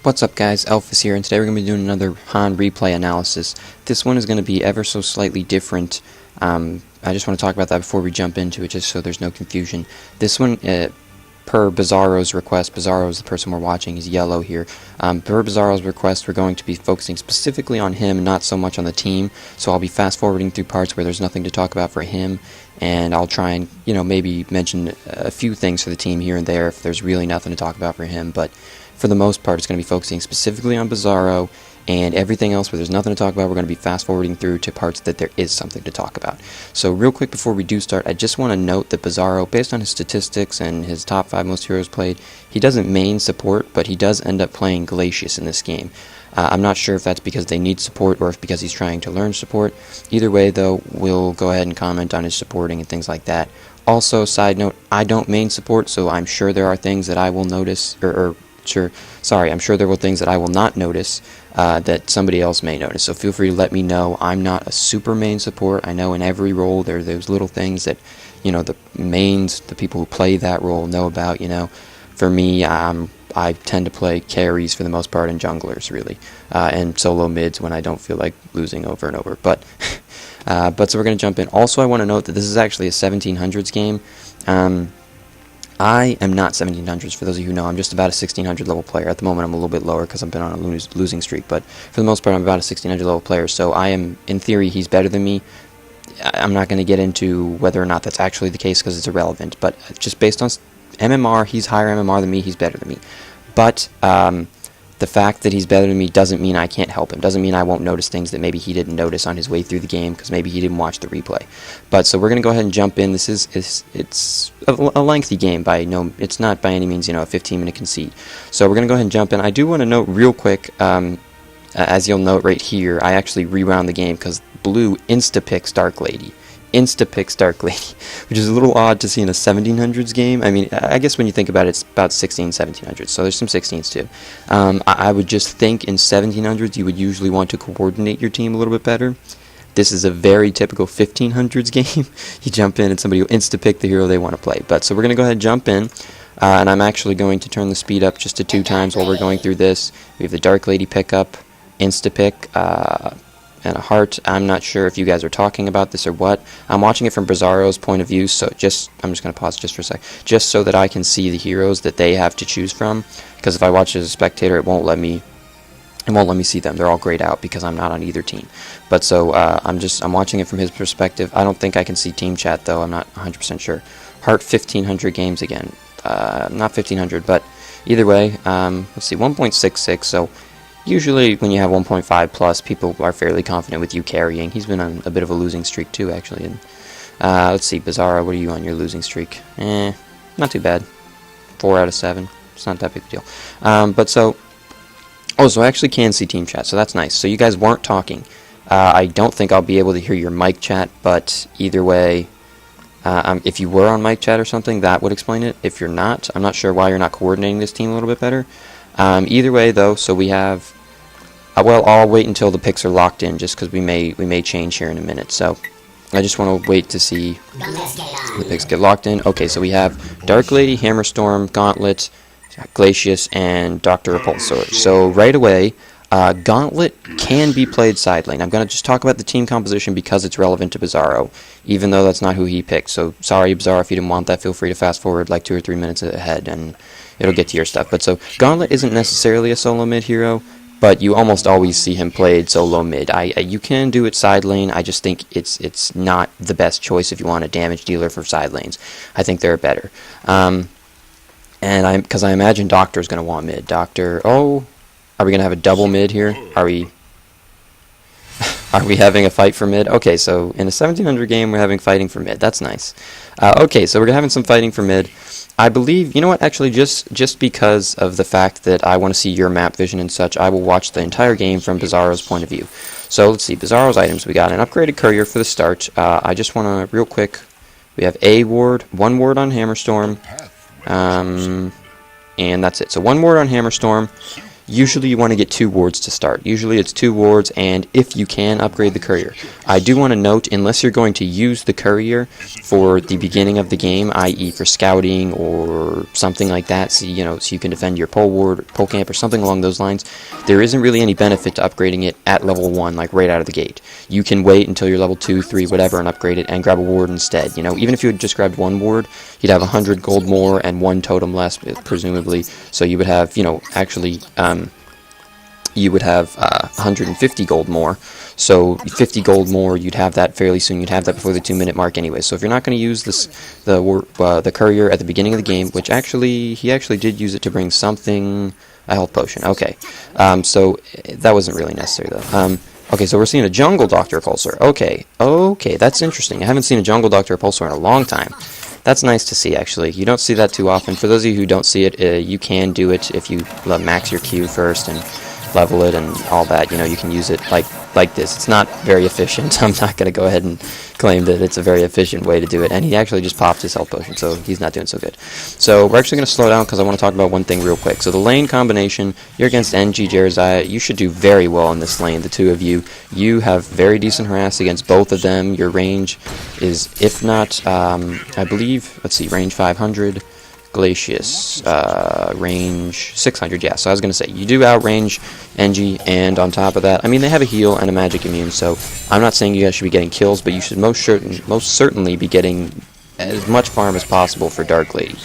What's up guys, Elfis here, and today we're going to be doing another HoN replay analysis. This one is going to be ever so slightly different. I just want to talk about that before we jump into it, just so there's no confusion. This one, per Bazorro's request, Bazorro is the person we're watching, he's yellow here. Per Bazorro's request, we're going to be focusing specifically on him, not so much on the team. So I'll be fast forwarding through parts where there's nothing to talk about for him, and I'll try and, maybe mention a few things for the team here and there if there's really nothing to talk about for him. But for the most part, it's going to be focusing specifically on Bazorro, and everything else where there's nothing to talk about, we're going to be fast forwarding through to parts that there is something to talk about. So real quick before we do start, I just want to note that Bazorro, based on his statistics and his top 5 most heroes played, he doesn't main support, but he does end up playing Glacius in this game. I'm not sure if that's because they need support or if because he's trying to learn support. Either way though, we'll go ahead and comment on his supporting and things like that. Also, side note, I don't main support, so I'm sure there are things that I will notice, I'm sure there will things that I will not notice that somebody else may notice. So feel free to let me know. I'm not a super main support. I know in every role there are those little things that, the mains, the people who play that role know about, For me, I tend to play carries for the most part and junglers, really, and solo mids when I don't feel like losing over and over. But so we're going to jump in. Also, I want to note that this is actually a 1700s game. I am not 1700s, for those of you who know. I'm just about a 1600 level player. At the moment, I'm a little bit lower because I've been on a losing streak, but for the most part, I'm about a 1600 level player, so I am, in theory, he's better than me. I'm not going to get into whether or not that's actually the case because it's irrelevant, but just based on MMR, he's higher MMR than me, he's better than me. But the fact that he's better than me doesn't mean I can't help him. Doesn't mean I won't notice things that maybe he didn't notice on his way through the game because maybe he didn't watch the replay. But so we're going to go ahead and jump in. This it's a lengthy game it's not by any means, a 15-minute conceit. So we're going to go ahead and jump in. I do want to note real quick, as you'll note right here, I actually rewound the game because blue insta-picks Dark Lady. Insta-picks Dark Lady, which is a little odd to see in a 1700s game. I mean, I guess when you think about it, it's about 1700s, so there's some 16s too. I would just think in 1700s you would usually want to coordinate your team a little bit better. This is a very typical 1500s game. You jump in and somebody will insta-pick the hero they want to play. But so we're going to go ahead and jump in, and I'm actually going to turn the speed up just to 2 times while we're going through this. We have the Dark Lady pickup, insta-pick, and a heart. I'm not sure if you guys are talking about this or what. I'm watching it from Bazorro's point of view, so I'm just going to pause just for a sec, just so that I can see the heroes that they have to choose from, because if I watch as a spectator, it won't let me see them. They're all grayed out because I'm not on either team. But so I'm watching it from his perspective. I don't think I can see team chat though. I'm not 100% sure. Heart 1500 games again. Not 1500, but either way, let's see, 1.66, so usually when you have 1.5 plus, people are fairly confident with you carrying. He's been on a bit of a losing streak too, actually. And let's see, Bazorro, what are you on your losing streak? Not too bad. 4 out of 7. It's not that big a deal. So I actually can see team chat, so that's nice. So you guys weren't talking. I don't think I'll be able to hear your mic chat, but either way, if you were on mic chat or something, that would explain it. If you're not, I'm not sure why you're not coordinating this team a little bit better. Either way though, so we have well, I'll wait until the picks are locked in just because we may change here in a minute, so I just want to wait to see the picks get locked in. Okay, so we have Dark Lady, Hammerstorm, Gauntlet, Glacius, and Dr. Repulsor. So right away, Gauntlet can be played side lane. I'm going to just talk about the team composition because it's relevant to Bazorro, even though that's not who he picked. So sorry, Bazorro, if you didn't want that, feel free to fast forward like 2 or 3 minutes ahead and it'll get to your stuff. But so Gauntlet isn't necessarily a solo mid hero, but you almost always see him played solo mid. You can do it side lane. I just think it's not the best choice if you want a damage dealer for side lanes. I think there are better. Because I imagine Doctor's going to want mid. Doctor, are we going to have a double mid here? Are we having a fight for mid? Okay, so in a 1700 game, we're having fighting for mid. That's nice. Okay, so we're having some fighting for mid. I believe, you know what, actually, just because of the fact that I want to see your map vision and such, I will watch the entire game from Bazorro's point of view. So let's see, Bazorro's items. We got an upgraded courier for the start. I just want to, real quick, we have a ward, 1 ward on Hammerstorm, and that's it. So 1 ward on Hammerstorm. usually you want to get 2 wards to start. Usually it's 2 wards, and if you can, upgrade the courier. I do want to note, unless you're going to use the courier for the beginning of the game, i.e. for scouting or something like that, so you can defend your pole ward, pole camp, or something along those lines, there isn't really any benefit to upgrading it at level 1, like right out of the gate. You can wait until you're level 2, 3, whatever, and upgrade it and grab a ward instead. Even if you had just grabbed 1 ward, you'd have 100 gold more and 1 totem less, presumably. So you would have, actually, you would have 150 gold more. So 50 gold more, you'd have that fairly soon. You'd have that before the 2-minute mark anyway. So if you're not going to use the courier at the beginning of the game, which he actually did use it to bring something, a health potion. Okay, so that wasn't really necessary though. Okay, so we're seeing a Jungle Doctor Repulsor. Okay, that's interesting. I haven't seen a Jungle Doctor Repulsor in a long time. That's nice to see, actually. You don't see that too often. For those of you who don't see it, you can do it if you max your Q first and level it and all that. You can use it like this. It's not very efficient. I'm not going to go ahead and claim that it's a very efficient way to do it. And he actually just popped his health potion, so he's not doing so good. So we're actually going to slow down because I want to talk about one thing real quick. So the lane combination, you're against NG Jerizaiya. You should do very well in this lane, the two of you. You have very decent harass against both of them. Your range is, if not, I believe, let's see, range 500. Glacius, range 600, yeah, so I was going to say, you do outrange NG, and on top of that, I mean, they have a heal and a magic immune, so I'm not saying you guys should be getting kills, but you should most certainly be getting as much farm as possible for Dark Lady.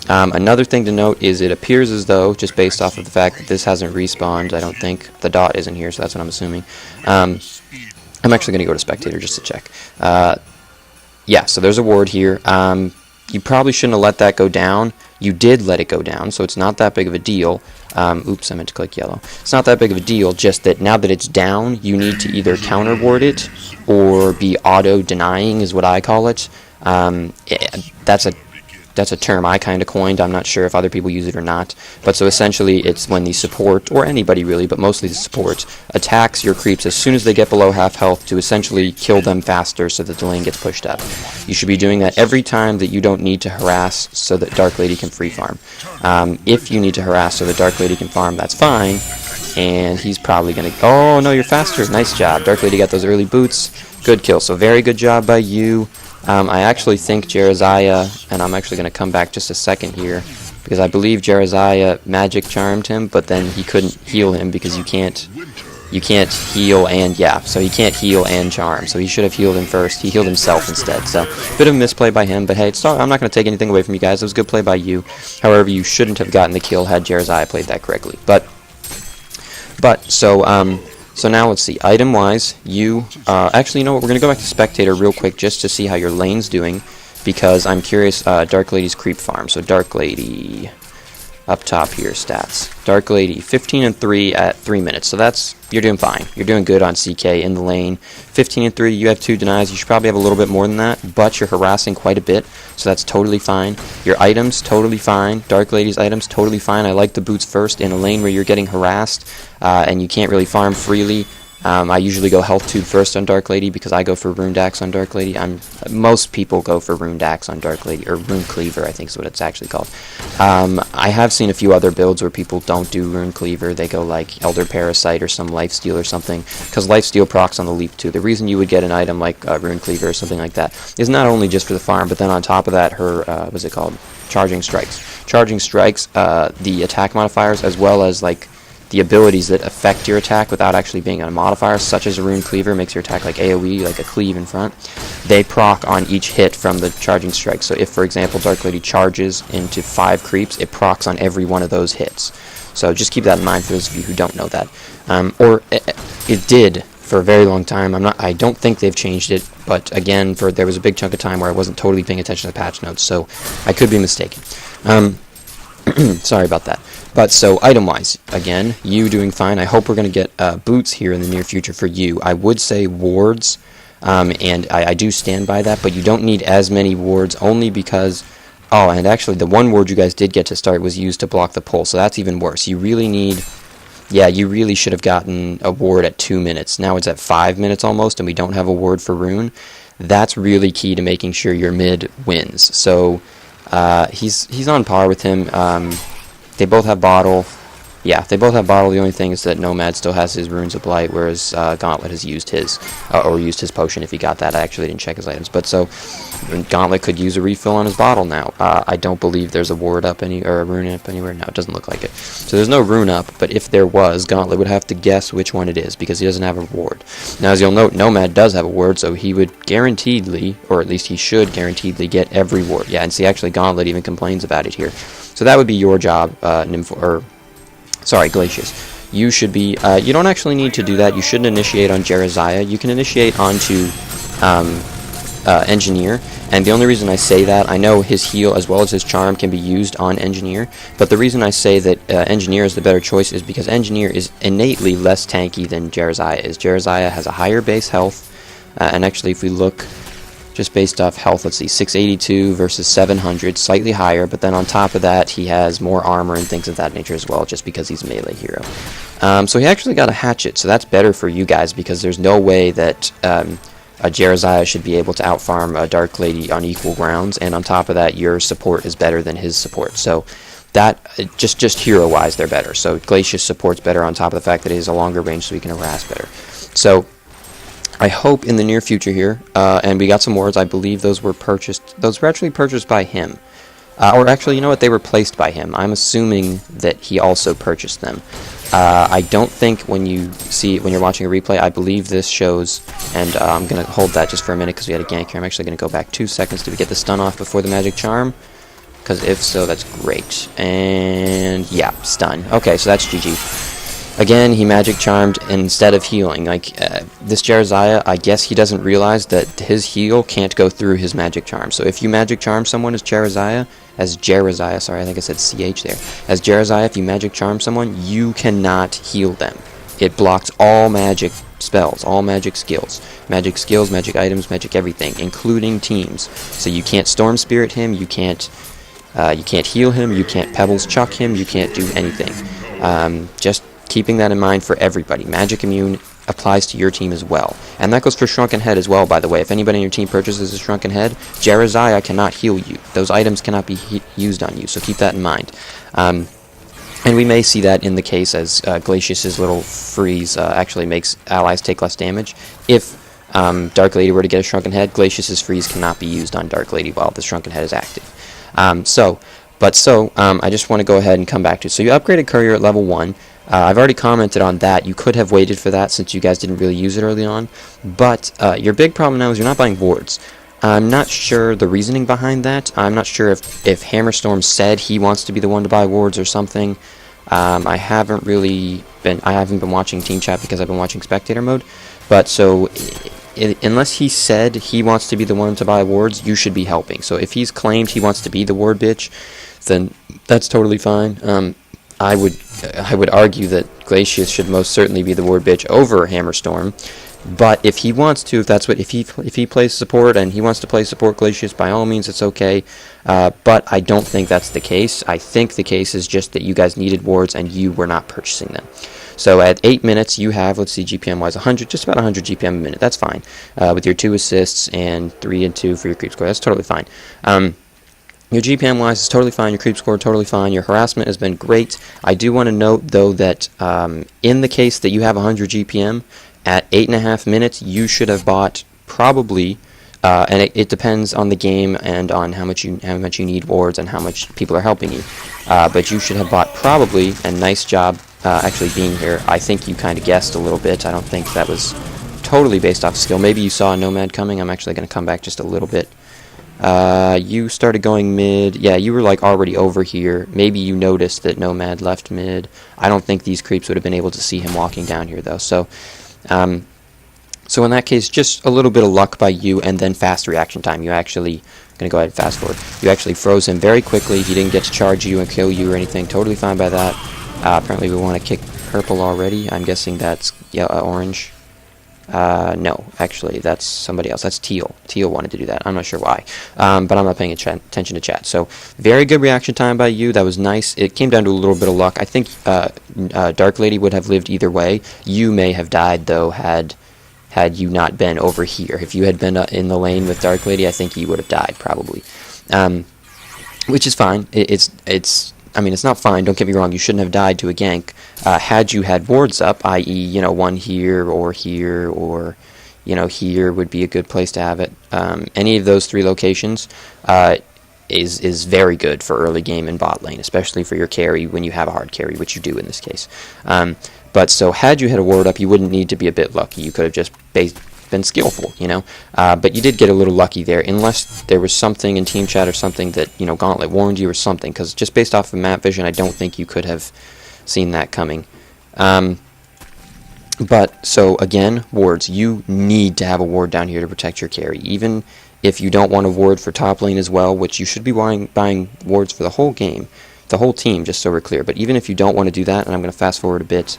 Another thing to note is it appears as though, just based off of the fact that this hasn't respawned, I don't think, the dot isn't here, so that's what I'm assuming. I'm actually going to go to Spectator just to check. Yeah, so there's a ward here. You probably shouldn't have let that go down. You did let it go down, so it's not that big of a deal. Oops, I meant to click yellow. It's not that big of a deal, just that now that it's down, you need to either counter ward it or be auto-denying is what I call it. That's a term I kind of coined. I'm not sure if other people use it or not. But so essentially, it's when the support, or anybody really, but mostly the support, attacks your creeps as soon as they get below half health to essentially kill them faster so that the lane gets pushed up. You should be doing that every time that you don't need to harass so that Dark Lady can free farm. If you need to harass so that Dark Lady can farm, that's fine. And he's probably going to... Oh, no, you're faster. Nice job. Dark Lady got those early boots. Good kill. So very good job by you. I actually think Jerizaiya, and I'm actually going to come back just a second here, because I believe Jerizaiya magic charmed him, but then he couldn't heal him because you can't heal and, yeah, so he can't heal and charm, so he should have healed him first. He healed himself instead, so bit of a misplay by him, but hey, I'm not going to take anything away from you guys. It was a good play by you. However, you shouldn't have gotten the kill had Jerizaiya played that correctly. So now let's see, item-wise, actually, you know what, we're going to go back to Spectator real quick just to see how your lane's doing, because I'm curious, Dark Lady's creep farm. So Dark Lady, up top here, stats. Dark Lady, 15 and 3 at 3 minutes, so you're doing fine. You're doing good on CK in the lane. 15 and 3, you have 2 denies. You should probably have a little bit more than that, but you're harassing quite a bit, so that's totally fine. Your items, totally fine. Dark Lady's items, totally fine. I like the boots first in a lane where you're getting harassed, and you can't really farm freely. I usually go Health Tube first on Dark Lady because I go for Rune Axe on Dark Lady. Most people go for Rune Axe on Dark Lady, or Rune Cleaver, I think is what it's actually called. I have seen a few other builds where people don't do Rune Cleaver. They go like Elder Parasite or some Lifesteal or something, because Lifesteal procs on the leap too. The reason you would get an item like Rune Cleaver or something like that is not only just for the farm, but then on top of that, her, what's it called? Charging Strikes. Charging Strikes, the attack modifiers, as well as like the abilities that affect your attack without actually being a modifier, such as a Rune Cleaver makes your attack like AoE, like a cleave in front. They proc on each hit from the Charging Strike. So if, for example, Dark Lady charges into 5 creeps, it procs on every one of those hits. So just keep that in mind for those of you who don't know that. Or it did for a very long time. I don't think they've changed it, but again, there was a big chunk of time where I wasn't totally paying attention to the patch notes, so I could be mistaken. Sorry about that. But so item-wise, again, you doing fine. I hope we're going to get boots here in the near future for you. I would say wards, and I do stand by that, but you don't need as many wards only because... Oh, and actually, the one ward you guys did get to start was used to block the pull, so that's even worse. You really need... Yeah, you really should have gotten a ward at 2 minutes. Now it's at 5 minutes almost, and we don't have a ward for Rune. That's really key to making sure your mid wins. So... he's on par with him. They both have bottle. Yeah, they both have Bottle. The only thing is that Nomad still has his Runes of Blight, whereas Gauntlet has used his, or used his potion if he got that. I actually didn't check his items. But so, Gauntlet could use a refill on his Bottle now. I don't believe there's a ward up or a rune up anywhere. No, it doesn't look like it. So there's no rune up, but if there was, Gauntlet would have to guess which one it is, because he doesn't have a ward. Now, as you'll note, Nomad does have a ward, so he would guaranteedly, or at least he should guaranteedly get every ward. Yeah, and see, actually, Gauntlet even complains about it here. So that would be your job, Glacius. You should be, you don't actually need to do that. You shouldn't initiate on Jeraziah. You can initiate onto Engineer, and the only reason I say that, I know his heal as well as his charm can be used on Engineer, but the reason I say that Engineer is the better choice is because Engineer is innately less tanky than Jeraziah is. Jeraziah has a higher base health, and actually if we look just based off health, let's see, 682 versus 700, slightly higher, but then on top of that, he has more armor and things of that nature as well, just because he's a melee hero. So he actually got a hatchet, so that's better for you guys, because there's no way that a Jeraziah should be able to outfarm a Dark Lady on equal grounds, and on top of that, your support is better than his support. So that, just hero-wise, they're better. So Glacius support's better on top of the fact that he has a longer range, so he can harass better. So I hope in the near future here, and we got some wards, I believe those were purchased, those were actually purchased by him. Or actually, you know what, they were placed by him. I'm assuming that he also purchased them. I don't think when you're watching a replay, I believe this shows, and I'm going to hold that just for a minute because we had a gank here. I'm actually going to go back 2 seconds to get the stun off before the magic charm, because if so, that's great. And yeah, stun. Okay, so that's GG. Again, he magic charmed instead of healing. Like, this Jeraziah, I guess he doesn't realize that his heal can't go through his magic charm. So if you magic charm someone as Jeraziah, sorry, I think I said CH there. As Jeraziah, if you magic charm someone, you cannot heal them. It blocks all magic spells, all magic skills, magic items, magic everything, including teams. So you can't Storm Spirit him, you can't heal him, you can't Pebbles Chuck him, you can't do anything. Just keeping that in mind for everybody. Magic Immune applies to your team as well. And that goes for Shrunken Head as well, by the way. If anybody in your team purchases a Shrunken Head, Jeraziah cannot heal you. Those items cannot be used on you, so keep that in mind. And we may see that in the case as Glacius's little freeze actually makes allies take less damage. If Dark Lady were to get a Shrunken Head, Glacius's freeze cannot be used on Dark Lady while the Shrunken Head is active. I just want to go ahead and come back to, so you upgraded Courier at level 1. I've already commented on that. You could have waited for that since you guys didn't really use it early on. But your big problem now is you're not buying wards. I'm not sure the reasoning behind that. I'm not sure if Hammerstorm said he wants to be the one to buy wards or something. I haven't been watching Team Chat because I've been watching Spectator mode. But so, unless he said he wants to be the one to buy wards, you should be helping. So if he's claimed he wants to be the ward bitch, then that's totally fine. I would argue that Glacius should most certainly be the ward bitch over Hammerstorm, but if he wants to, if he plays support and he wants to play support Glacius, by all means it's okay. But I don't think that's the case. I think the case is just that you guys needed wards and you were not purchasing them. So at 8 minutes you have, let's see, GPM wise, just about 100 GPM a minute. That's fine. With your 2 assists and 3 and 2 for your creep score, that's totally fine. Your GPM-wise is totally fine, your creep score totally fine, your harassment has been great. I do want to note, though, that in the case that you have 100 GPM, at 8.5 minutes, you should have bought probably, and it depends on the game and on how much you need wards and how much people are helping you, but you should have bought probably, and nice job actually being here. I think you kind of guessed a little bit. I don't think that was totally based off skill. Maybe you saw a Nomad coming. I'm actually going to come back just a little bit. You started going mid. Yeah, you were like already over here. Maybe you noticed that Nomad left mid. I don't think these creeps would have been able to see him walking down here though. So in that case, just a little bit of luck by you, and then fast reaction time. You actually, gonna go ahead and fast forward. You actually froze him very quickly. He didn't get to charge you and kill you or anything. Totally fine by that. Apparently we want to kick purple already. I'm guessing that's orange. No, actually, that's somebody else. That's Teal. Teal wanted to do that. I'm not sure why, but I'm not paying attention to chat. So, very good reaction time by you. That was nice. It came down to a little bit of luck. I think Dark Lady would have lived either way. You may have died, though, had you not been over here. If you had been in the lane with Dark Lady, I think you would have died, probably. Which is fine. It's I mean, it's not fine, don't get me wrong, you shouldn't have died to a gank. Had you had wards up, i.e., you know, one here, or you know, here would be a good place to have it. Any of those 3 locations is very good for early game in bot lane, especially for your carry when you have a hard carry, which you do in this case. But so had you had a ward up, you wouldn't need to be a bit lucky. You could have just been skillful, you know. But you did get a little lucky there, unless there was something in team chat or something that, you know, Gauntlet warned you or something, because just based off of map vision, I don't think you could have seen that coming. But, so, again, wards. You need to have a ward down here to protect your carry. Even if you don't want a ward for top lane as well, which you should be buying wards for the whole game, the whole team, just so we're clear. But even if you don't want to do that, and I'm going to fast forward a bit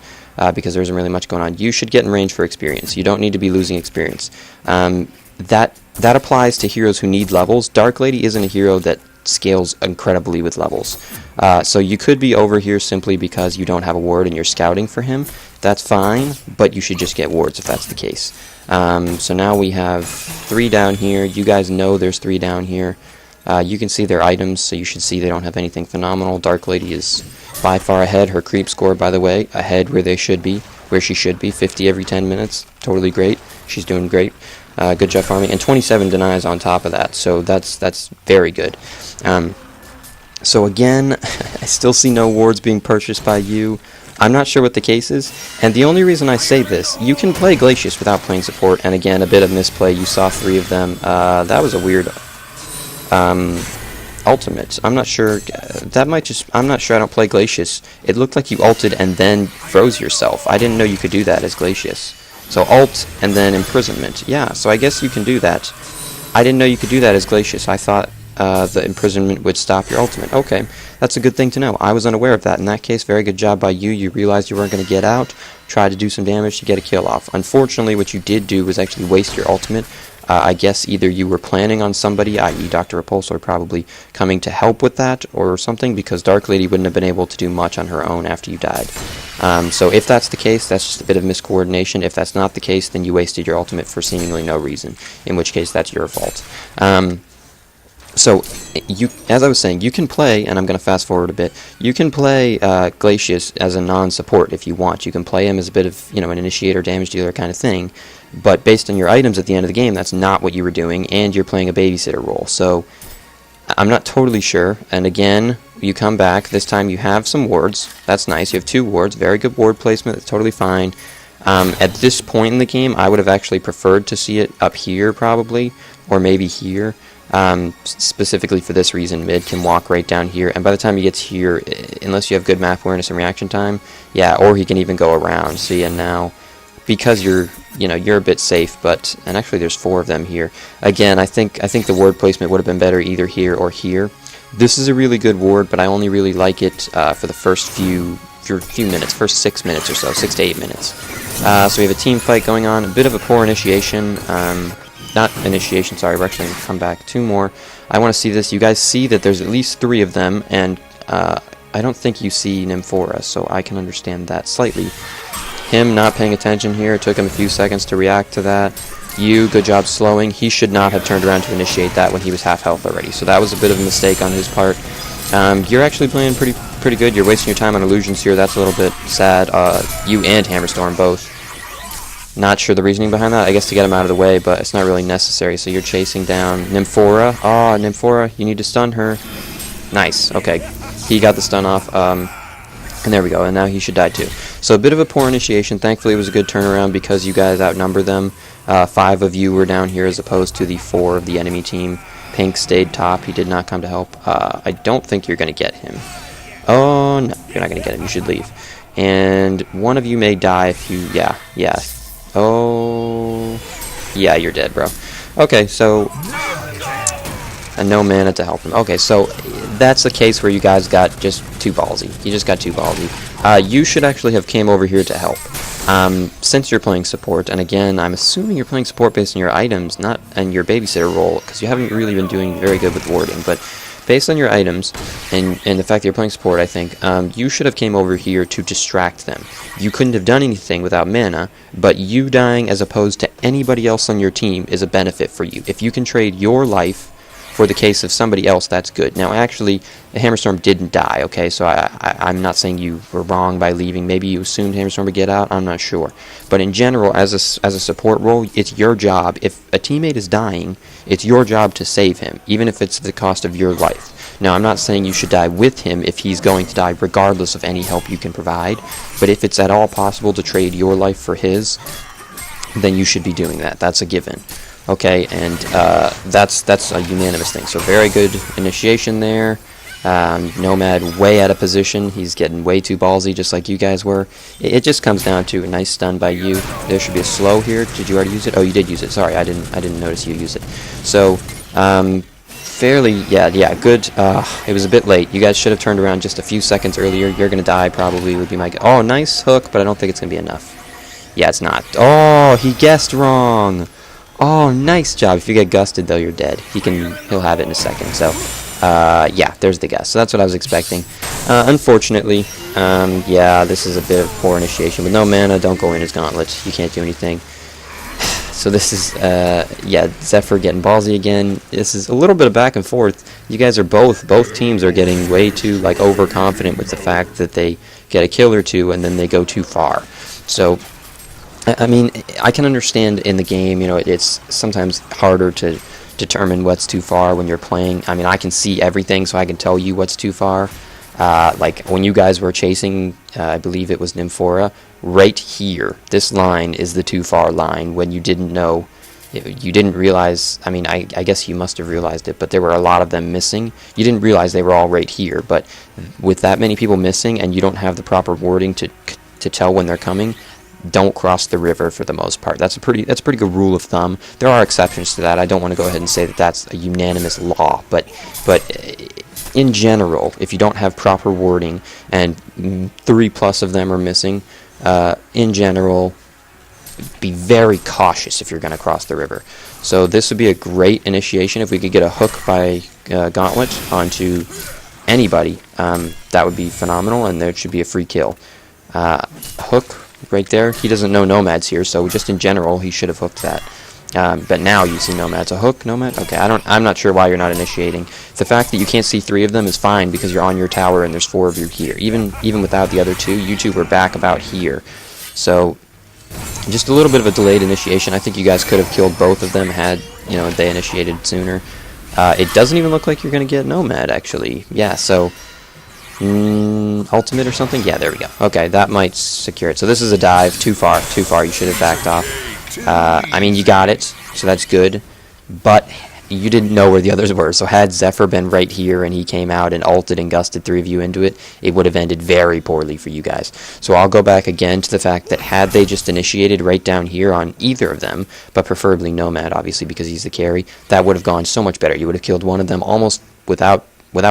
because there isn't really much going on, you should get in range for experience. You don't need to be losing experience. That applies to heroes who need levels. Dark Lady isn't a hero that scales incredibly with levels. So you could be over here simply because you don't have a ward and you're scouting for him. That's fine, but you should just get wards if that's the case. So now we have 3 down here. You guys know there's 3 down here. You can see their items, so you should see they don't have anything phenomenal. Dark Lady is by far ahead. Her creep score, by the way, ahead where she should be, 50 every 10 minutes. Totally great. She's doing great. Good job farming, and 27 denies on top of that, so that's very good. So again, I still see no wards being purchased by you. I'm not sure what the case is, and the only reason I say this, you can play Glacius without playing support, and again, a bit of misplay. You saw 3 of them. That was a weird ultimate. I'm not sure. I'm not sure. I don't play Glacius. It looked like you ulted and then froze yourself. I didn't know you could do that as Glacius. So ult and then imprisonment. Yeah, so I guess you can do that. I didn't know you could do that as Glacius. I thought the imprisonment would stop your ultimate. Okay, that's a good thing to know. I was unaware of that. In that case, very good job by you. You realized you weren't going to get out, tried to do some damage to get a kill off. Unfortunately, what you did do was actually waste your ultimate. I guess either you were planning on somebody, i.e. Dr. Repulsor, probably coming to help with that or something, because Dark Lady wouldn't have been able to do much on her own after you died. So if that's the case, that's just a bit of miscoordination. If that's not the case, then you wasted your ultimate for seemingly no reason, in which case that's your fault. So, as I was saying, you can play, and I'm going to fast forward a bit, you can play Glacius as a non-support if you want. You can play him as a bit of, you know, an initiator, damage dealer kind of thing, but based on your items at the end of the game, that's not what you were doing, and you're playing a babysitter role. So, I'm not totally sure, and again, you come back, this time you have some wards, that's nice, you have 2 wards, very good ward placement, that's totally fine. At this point in the game, I would have actually preferred to see it up here, probably, or maybe here. Specifically for this reason, mid can walk right down here, and by the time he gets here, unless you have good map awareness and reaction time, yeah, or he can even go around. So yeah, now, because you're a bit safe, but, and actually there's 4 of them here. Again, I think the ward placement would have been better either here or here. This is a really good ward, but I only really like it for the first few minutes, first 6 minutes or so, 6 to 8 minutes. So we have a team fight going on, a bit of a poor initiation. Not initiation, sorry, we're actually going to come back 2 more. I want to see this. You guys see that there's at least 3 of them, and I don't think you see Nymphora, so I can understand that slightly. Him not paying attention here, it took him a few seconds to react to that. You, good job slowing. He should not have turned around to initiate that when he was half health already, so that was a bit of a mistake on his part. You're actually playing pretty good. You're wasting your time on illusions here. That's a little bit sad. You and Hammerstorm both. Not sure the reasoning behind that. I guess to get him out of the way, but it's not really necessary. So you're chasing down Nymphora. Oh, Nymphora, you need to stun her. Nice. Okay. He got the stun off. And there we go. And now he should die too. So a bit of a poor initiation. Thankfully, it was a good turnaround because you guys outnumber them. 5 of you were down here as opposed to the 4 of the enemy team. Pink stayed top. He did not come to help. I don't think you're going to get him. Oh, no. You're not going to get him. You should leave. And one of you may die if you... Yeah. Oh, yeah, you're dead, bro. Okay, so, and no mana to help him. Okay, so that's a case where you guys got just too ballsy. You just got too ballsy. You should actually have came over here to help. Since you're playing support, and again, I'm assuming you're playing support based on your items, not on your babysitter role, because you haven't really been doing very good with warding, but based on your items, and the fact that you're playing support, I think, you should have came over here to distract them. You couldn't have done anything without mana, but you dying as opposed to anybody else on your team is a benefit for you. If you can trade your life for the case of somebody else, that's good. Now, actually, the Hammerstorm didn't die, okay? So I'm not saying you were wrong by leaving. Maybe you assumed Hammerstorm would get out. I'm not sure. But in general, as a support role, it's your job. If a teammate is dying, it's your job to save him, even if it's at the cost of your life. Now, I'm not saying you should die with him if he's going to die regardless of any help you can provide, but if it's at all possible to trade your life for his, then you should be doing that. That's a given. Okay, and that's a unanimous thing. So very good initiation there. Nomad way out of position. He's getting way too ballsy, just like you guys were. It just comes down to a nice stun by you. There should be a slow here. Did you already use it? Oh, you did use it. Sorry, I didn't notice you use it. So, fairly, yeah, good. It was a bit late. You guys should have turned around just a few seconds earlier. You're gonna die, probably, would be my guess. Oh, nice hook, but I don't think it's gonna be enough. Yeah, it's not. Oh, he guessed wrong. Oh, nice job. If you get gusted, though, you're dead. He'll have it in a second. So, yeah, there's the guess. So that's what I was expecting. Unfortunately, yeah, this is a bit of poor initiation. With no mana, don't go in his gauntlet. You can't do anything. So this is, yeah, Zephyr getting ballsy again. This is a little bit of back and forth. You guys are both teams are getting way too, like, overconfident with the fact that they get a kill or two and then they go too far. So, I mean, I can understand in the game, you know, it's sometimes harder to determine what's too far when you're playing. I mean, I can see everything, so I can tell you what's too far. Like, when you guys were chasing, I believe it was Nymphora, right here, this line is the too far line when you didn't know, you didn't realize, I mean, I guess you must have realized it, but there were a lot of them missing. You didn't realize they were all right here, but with that many people missing and you don't have the proper wording to tell when they're coming, don't cross the river for the most part. That's a pretty good rule of thumb. There are exceptions to that. I don't want to go ahead and say that that's a unanimous law, but in general, if you don't have proper wording and 3+ of them are missing, in general, be very cautious if you're going to cross the river. So this would be a great initiation. If we could get a hook by Gauntlet onto anybody, that would be phenomenal, and there should be a free kill. Hook right there. He doesn't know Nomad's here, so just in general, he should have hooked that. But now you see Nomad's a hook, Nomad? Okay, I'm not sure why you're not initiating. The fact that you can't see 3 of them is fine because you're on your tower and there's 4 of you here. Even without the other 2, you 2 were back about here. So, just a little bit of a delayed initiation. I think you guys could have killed both of them had, you know, they initiated sooner. It doesn't even look like you're going to get Nomad, actually. Yeah, so, ultimate or something? Yeah, there we go. Okay, that might secure it. So this is a dive. Too far. You should have backed off. I mean, you got it, so that's good, but you didn't know where the others were, so had Zephyr been right here and he came out and ulted and gusted 3 of you into it, it would have ended very poorly for you guys. So I'll go back again to the fact that had they just initiated right down here on either of them, but preferably Nomad, obviously, because he's the carry, that would have gone so much better. You would have killed one of them almost without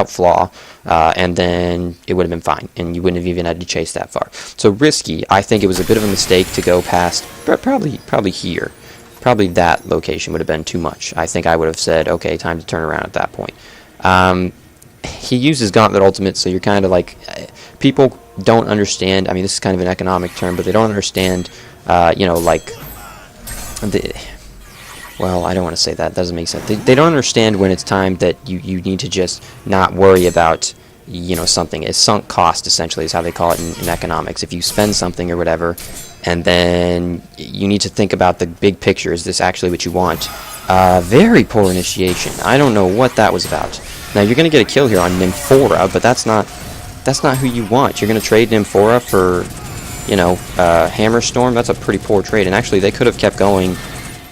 flaw, and then it would have been fine, and you wouldn't have even had to chase that far. So risky. I think it was a bit of a mistake to go past, probably here. Probably that location would have been too much. I think I would have said, okay, time to turn around at that point. He uses Gauntlet Ultimate, so you're kind of like, people don't understand, I mean, this is kind of an economic term, but they don't understand, you know, like, well, I don't want to say that. That doesn't make sense. They don't understand when it's time that you need to just not worry about, you know, something. It's sunk cost, essentially, is how they call it in economics. If you spend something or whatever, and then you need to think about the big picture. Is this actually what you want? Very poor initiation. I don't know what that was about. Now, you're going to get a kill here on Nymphora, but that's not who you want. You're going to trade Nymphora for, you know, Hammerstorm. That's a pretty poor trade. And actually, they could have kept going.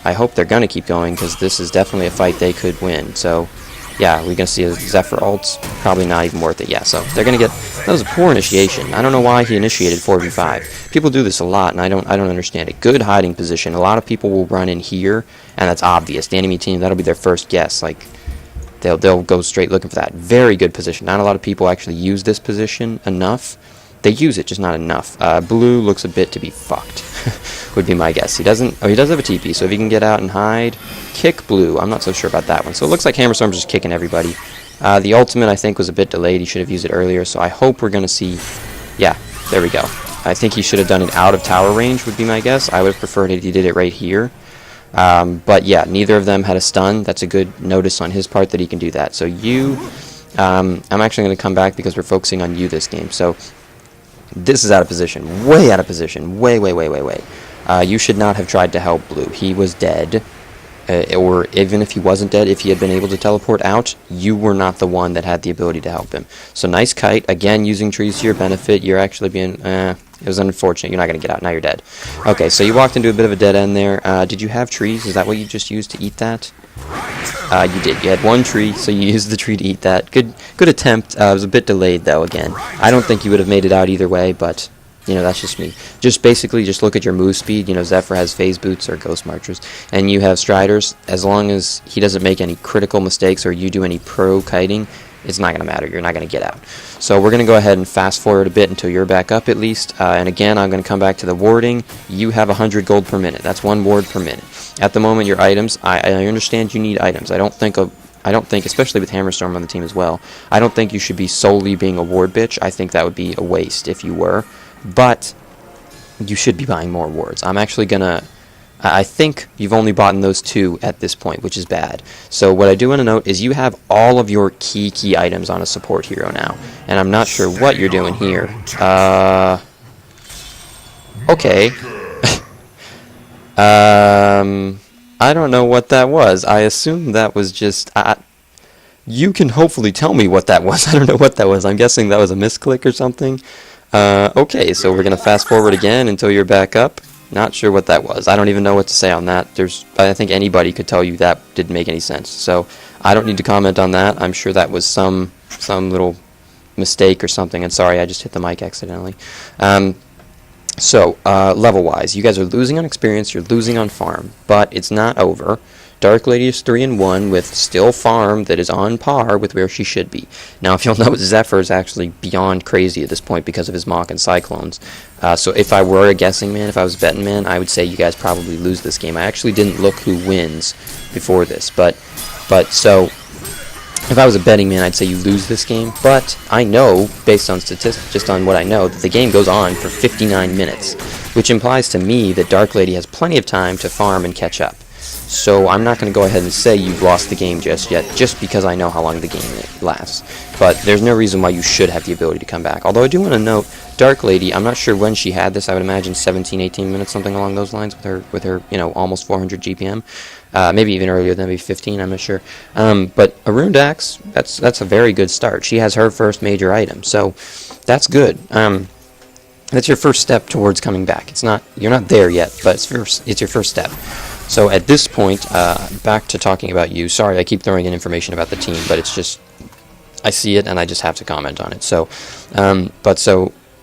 I hope they're going to keep going, because this is definitely a fight they could win. So, yeah, we're going to see a Zephyr ults. Probably not even worth it. Yeah, so they're going to get... That was a poor initiation. I don't know why he initiated 4v5. People do this a lot, and I don't understand it. Good hiding position. A lot of people will run in here, and that's obvious. The enemy team, that'll be their first guess. Like, they'll go straight looking for that. Very good position. Not a lot of people actually use this position enough. They use it, just not enough. Blue looks a bit to be fucked, would be my guess. He doesn't... Oh, he does have a TP, so if he can get out and hide... Kick Blue. I'm not so sure about that one. So it looks like Hammerstorm's just kicking everybody. The ultimate, I think, was a bit delayed. He should have used it earlier, so I hope we're going to see... Yeah, there we go. I think he should have done it out of tower range, would be my guess. I would have preferred it if he did it right here. But yeah, neither of them had a stun. That's a good notice on his part that he can do that. So you, I'm actually going to come back because we're focusing on you this game. So this is out of position, way out of position, way. You should not have tried to help Blue. He was dead. Or even if he wasn't dead, if he had been able to teleport out, you were not the one that had the ability to help him. So nice kite, again using trees to your benefit. You're actually being, it was unfortunate. You're not going to get out. Now you're dead. Okay, so you walked into a bit of a dead end there. Did you have trees? Is that what you just used to eat that? You did. You had one tree, so you used the tree to eat that. Good attempt. It was a bit delayed though. Again, I don't think you would have made it out either way, but you know, that's just me. Just basically, just look at your move speed. You know, Zephyr has phase boots or ghost marchers, and you have striders. As long as he doesn't make any critical mistakes or you do any pro kiting, it's not going to matter. You're not going to get out. So we're going to go ahead and fast forward a bit until you're back up at least. And again, I'm going to come back to the warding. You have 100 gold per minute. That's 1 ward per minute. At the moment, your items, I understand you need items. I don't think, especially with Hammerstorm on the team as well, I don't think you should be solely being a ward bitch. I think that would be a waste if you were. But you should be buying more wards. I'm actually going to... I think you've only bought those 2 at this point, which is bad. So what I do want to note is you have all of your key items on a support hero now. And I'm not sure what you're doing here. Okay. I don't know what that was. I assume that was just... you can hopefully tell me what that was. I don't know what that was. I'm guessing that was a misclick or something. Okay, so we're going to fast forward again until you're back up. Not sure what that was. I don't even know what to say on that. I think anybody could tell you that didn't make any sense. So I don't need to comment on that. I'm sure that was some little mistake or something. And sorry, I just hit the mic accidentally. Level-wise, you guys are losing on experience. You're losing on farm. But it's not over. Dark Lady is 3-1 with still farm that is on par with where she should be. Now, if you'll note, Zephyr is actually beyond crazy at this point because of his Mach and Cyclones. So if I were a guessing man, if I was a betting man, I would say you guys probably lose this game. I actually didn't look who wins before this, but so if I was a betting man, I'd say you lose this game. But I know, based on statistics, just on what I know, that the game goes on for 59 minutes, which implies to me that Dark Lady has plenty of time to farm and catch up. So I'm not going to go ahead and say you've lost the game just yet, just because I know how long the game lasts. But there's no reason why you should have the ability to come back. Although I do want to note, Dark Lady, I'm not sure when she had this. I would imagine 17, 18 minutes, something along those lines, with her, almost 400 GPM. Maybe even earlier than maybe 15, I'm not sure. But a Runed Axe, that's a very good start. She has her first major item, so that's good. That's your first step towards coming back. You're not there yet, but it's your first step. So at this point, back to talking about you. Sorry, I keep throwing in information about the team, but it's just, I see it and I just have to comment on it. So,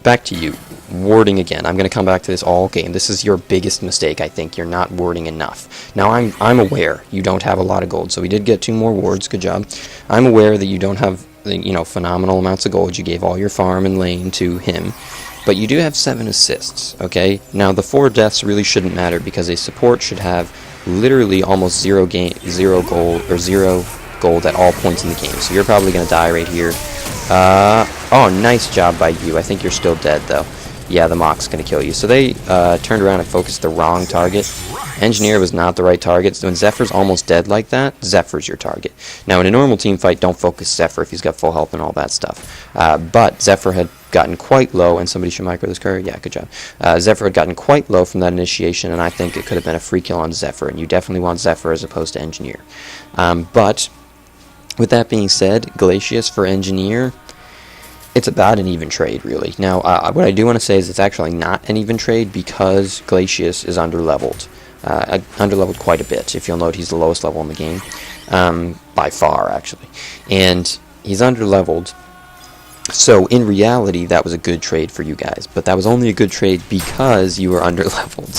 back to you. Warding again. I'm going to come back to this all game. This is your biggest mistake, I think. You're not warding enough. Now, I'm aware you don't have a lot of gold, so we did get 2 more wards. Good job. I'm aware that you don't have, phenomenal amounts of gold. You gave all your farm and lane to him. But you do have 7 assists, okay? Now, the 4 deaths really shouldn't matter because a support should have literally almost 0 gold at all points in the game. So you're probably going to die right here. Oh, nice job by you. I think you're still dead, though. Yeah, the Mach's going to kill you. So they turned around and focused the wrong target. Engineer was not the right target. So when Zephyr's almost dead like that, Zephyr's your target. Now, in a normal team fight, don't focus Zephyr if he's got full health and all that stuff. But Zephyr had gotten quite low, and somebody should micro this card. Yeah, good job. Zephyr had gotten quite low from that initiation, and I think it could have been a free kill on Zephyr, and you definitely want Zephyr as opposed to Engineer. But with that being said, Glacius for Engineer, it's about an even trade, really. Now, what I do want to say is it's actually not an even trade because Glacius is underleveled. Underleveled quite a bit. If you'll note, he's the lowest level in the game. By far, actually. And he's underleveled. So, in reality, that was a good trade for you guys. But that was only a good trade because you were underleveled.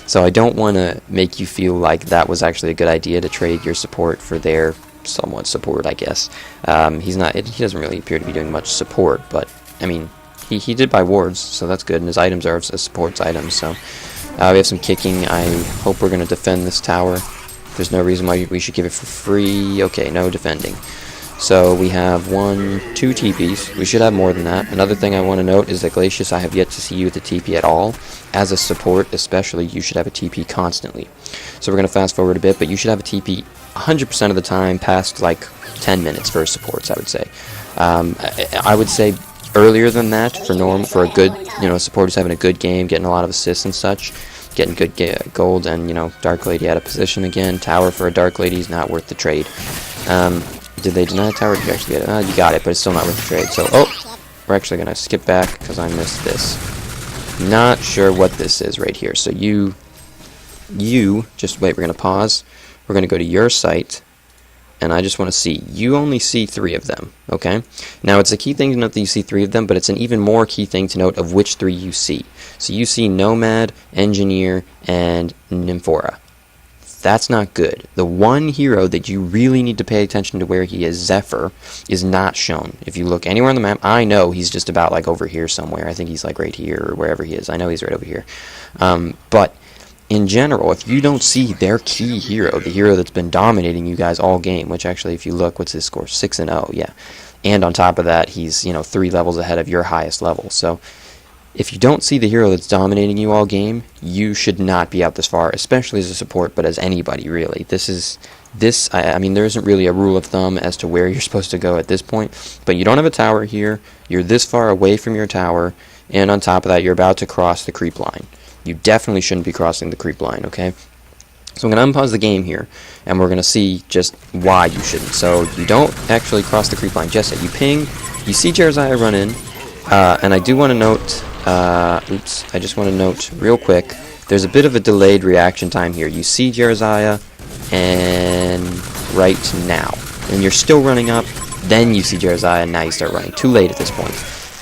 So I don't want to make you feel like that was actually a good idea to trade your support for their somewhat support, I guess. He doesn't really appear to be doing much support, but, I mean, he did buy wards, so that's good, and his items are supports items, so we have some kicking. I hope we're going to defend this tower. There's no reason why we should give it for free. Okay, no defending. So we have 2 TPs. We should have more than that. Another thing I want to note is that Glacius, I have yet to see you with a TP at all. As a support, especially, you should have a TP constantly. So we're going to fast forward a bit, but you should have a TP 100% of the time past like 10 minutes for supports, I would say. I would say earlier than that for a good, support who's having a good game, getting a lot of assists and such, getting good gold, and, Dark Lady out of position again. Tower for a Dark Lady is not worth the trade. Did they deny the tower? Did you actually get it? You got it, but it's still not worth the trade. So, we're actually going to skip back because I missed this. Not sure what this is right here. So you, just wait, we're going to pause. We're going to go to your site, and I just want to see. You only see 3 of them, okay? Now, it's a key thing to note that you see 3 of them, but it's an even more key thing to note of which 3 you see. So you see Nomad, Engineer, and Nymphora. That's not good. The one hero that you really need to pay attention to where he is, Zephyr, is not shown. If you look anywhere on the map, I know he's just about like over here somewhere. I think he's like right here or wherever he is. I know he's right over here. But in general, if you don't see their key hero, the hero that's been dominating you guys all game, which actually, if you look, what's his score? 6-0, yeah. And on top of that, he's 3 levels ahead of your highest level. So if you don't see the hero that's dominating you all game, you should not be out this far, especially as a support, but as anybody, really. I mean, there isn't really a rule of thumb as to where you're supposed to go at this point, but you don't have a tower here, you're this far away from your tower, and on top of that, you're about to cross the creep line. You definitely shouldn't be crossing the creep line, okay? So I'm going to unpause the game here, and we're going to see just why you shouldn't. So you don't actually cross the creep line just yet. You ping, you see Jeremiah run in, and I do want to note... I just want to note real quick, there's a bit of a delayed reaction time here. You see Jeremiah, and right now, and you're still running up, then you see Jeremiah, and now you start running. Too late at this point.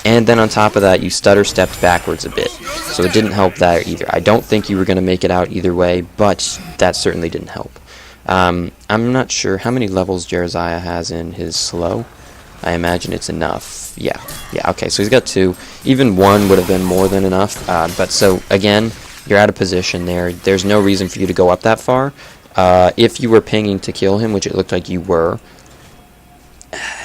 And then on top of that, you stutter stepped backwards a bit, so it didn't help that either. I don't think you were going to make it out either way, but that certainly didn't help. I'm not sure how many levels Jeremiah has in his slow. I imagine it's enough. Yeah, okay, so he's got 2. Even 1 would have been more than enough. But so, again, you're out of position there. There's no reason for you to go up that far. If you were pinging to kill him, which it looked like you were,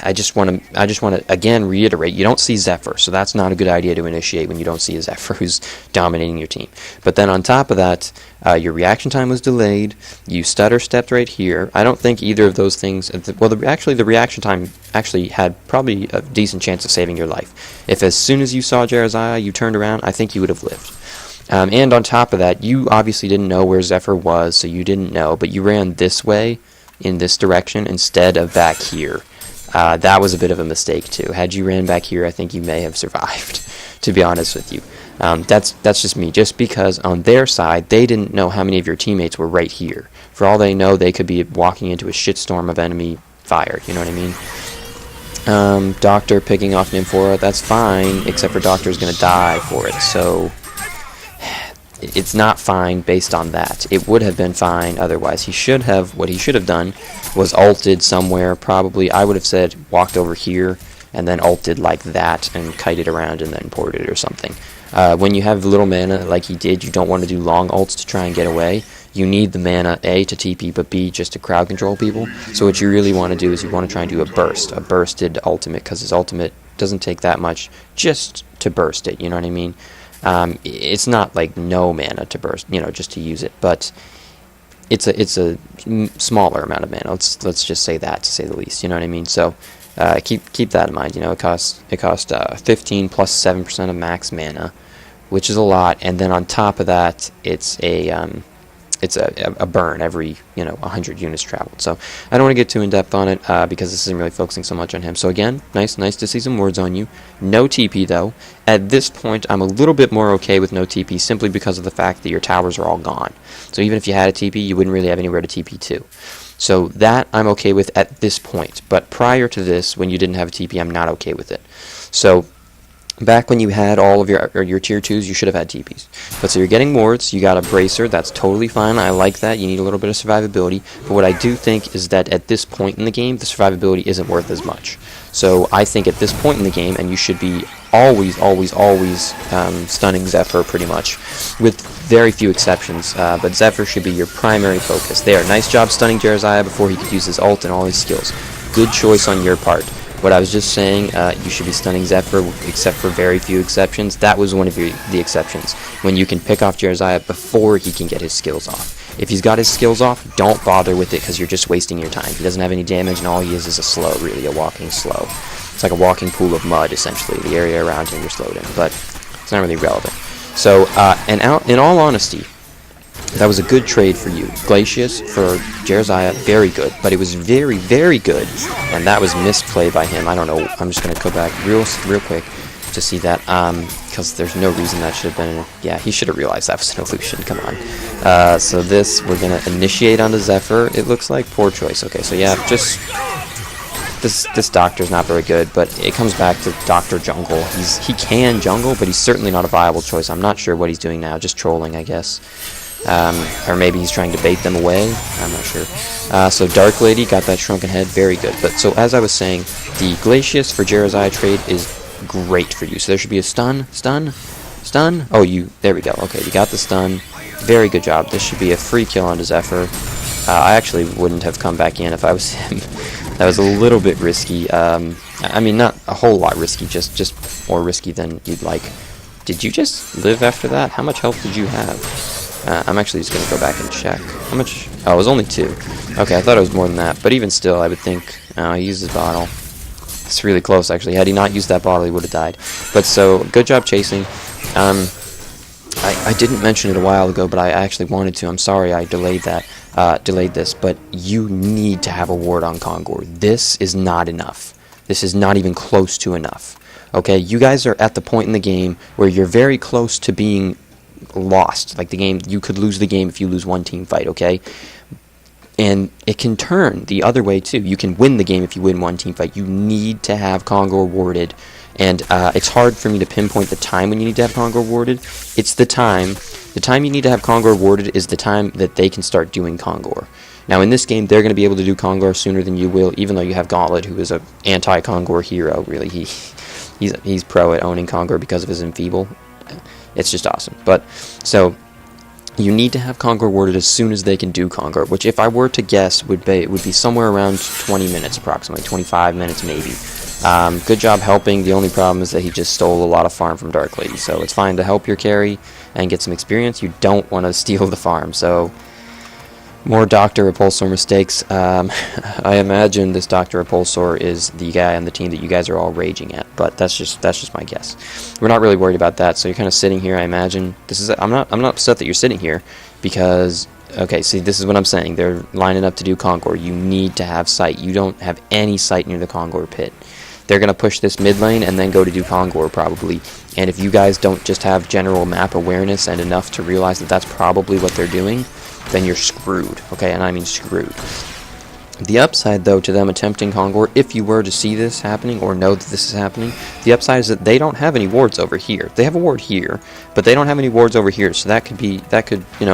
I just want to again reiterate, you don't see Zephyr, so that's not a good idea to initiate when you don't see a Zephyr who's dominating your team. But then on top of that, your reaction time was delayed, you stutter stepped right here. I don't think either of those things, actually the reaction time actually had probably a decent chance of saving your life. If as soon as you saw Jeremiah, you turned around, I think you would have lived. And on top of that, you obviously didn't know where Zephyr was, so you didn't know, but you ran this way, in this direction, instead of back here. That was a bit of a mistake too. Had you ran back here, I think you may have survived, to be honest with you. That's just me. Just because on their side, they didn't know how many of your teammates were right here. For all they know, they could be walking into a shitstorm of enemy fire, you know what I mean? Doctor picking off Nymphora, that's fine, except for Doctor's going to die for it, so it's not fine based on that. It would have been fine otherwise. What he should have done was ulted somewhere, probably, I would have said, walked over here, and then ulted like that, and kited around, and then ported or something. When you have little mana like he did, you don't want to do long ults to try and get away. You need the mana, A, to TP, but B, just to crowd control people. So what you really want to do is you want to try and do a bursted ultimate, because his ultimate doesn't take that much just to burst it, you know what I mean? It's not like no mana to burst, just to use it, but it's a smaller amount of mana. Let's just say that, to say the least. You know what I mean? So keep that in mind. It costs 15 plus 7% of max mana, which is a lot. And then on top of that, it's a burn every 100 units traveled. So I don't want to get too in depth on it because this isn't really focusing so much on him. So again, nice to see some words on you. No TP though. At this point, I'm a little bit more okay with no TP simply because of the fact that your towers are all gone. So even if you had a TP, you wouldn't really have anywhere to TP to. So that I'm okay with at this point. But prior to this, when you didn't have a TP, I'm not okay with it. So back when you had all of your tier 2s, you should have had TPs. But so you're getting wards, you got a bracer, that's totally fine, I like that, you need a little bit of survivability, but what I do think is that at this point in the game, the survivability isn't worth as much. So I think at this point in the game, and you should be always stunning Zephyr pretty much, with very few exceptions, but Zephyr should be your primary focus. There, nice job stunning Jeremiah before he could use his ult and all his skills. good choice on your part. What I was just saying, you should be stunning Zephyr, except for very few exceptions. That was one of the exceptions, when you can pick off Jeremiah before he can get his skills off. If he's got his skills off, don't bother with it, because you're just wasting your time. He doesn't have any damage, and all he is a slow, really, a walking slow. It's like a walking pool of mud, essentially. The area around him you're slowed in, but it's not really relevant. So, in all honesty, that was a good trade for you. Glacius for Jeremiah, very good, but it was very, very good, and that was misplay by him. I don't know. I'm just going to go back real quick to see that, because there's no reason that should have been. Yeah, he should have realized that was an illusion. Come on. So this, we're going to initiate onto Zephyr. It looks like poor choice. Okay, so yeah, just this doctor's not very good, but it comes back to Dr. Jungle. He can jungle, but he's certainly not a viable choice. I'm not sure what he's doing now, just trolling, I guess. Or maybe he's trying to bait them away. I'm not sure. So Dark Lady got that shrunken head, very good. But so as I was saying, the Glacius for Jeremiah trade is great for you. So there should be a stun. Oh, there we go. Okay, you got the stun. Very good job. This should be a free kill onto Zephyr. I actually wouldn't have come back in if I was him. That was a little bit risky. I mean, not a whole lot risky, just more risky than you'd like. Did you just live after that? How much health did you have? I'm actually just going to go back and check. How much? Oh, it was only 2. Okay, I thought it was more than that. But even still, I would think he used his bottle. It's really close, actually. Had he not used that bottle, he would have died. But so, good job chasing. I didn't mention it a while ago, but I actually wanted to. I'm sorry I delayed this. But you need to have a ward on Kongor. This is not enough. This is not even close to enough. Okay, you guys are at the point in the game where you're very close to being lost. Like the game, you could lose the game if you lose one team fight, okay? And it can turn the other way too. You can win the game if you win one team fight. You need to have Kongor warded, and it's hard for me to pinpoint the time when you need to have Kongor warded. It's the time you need to have Kongor warded is the time that they can start doing Kongor. Now in this game, they're going to be able to do Kongor sooner than you will, even though you have Gauntlet, who is a anti-Kongor hero. Really, he's pro at owning Kongor because of his enfeeble. It's just awesome. But so you need to have Kongor warded as soon as they can do Kongor, which if I were to guess would be somewhere around 20 minutes approximately, 25 minutes maybe. Good job helping. The only problem is that he just stole a lot of farm from Dark Lady. So it's fine to help your carry and get some experience. You don't want to steal the farm. So more Dr. Repulsor mistakes. I imagine this Dr. Repulsor is the guy on the team that you guys are all raging at, but that's just my guess. We're not really worried about that. So you're kind of sitting here. I imagine I'm not upset that you're sitting here, because okay, see, this is what I'm saying. They're lining up to do Kongor. You need to have sight. You don't have any sight near the Kongor pit. They're going to push this mid lane and then go to do Kongor probably. And if you guys don't just have general map awareness and enough to realize that that's probably what they're doing, then you're screwed, okay? And I mean screwed. The upside, though, to them attempting Kongor, if you were to see this happening or know that this is happening, the upside is that they don't have any wards over here. They have a ward here, but they don't have any wards over here, so that could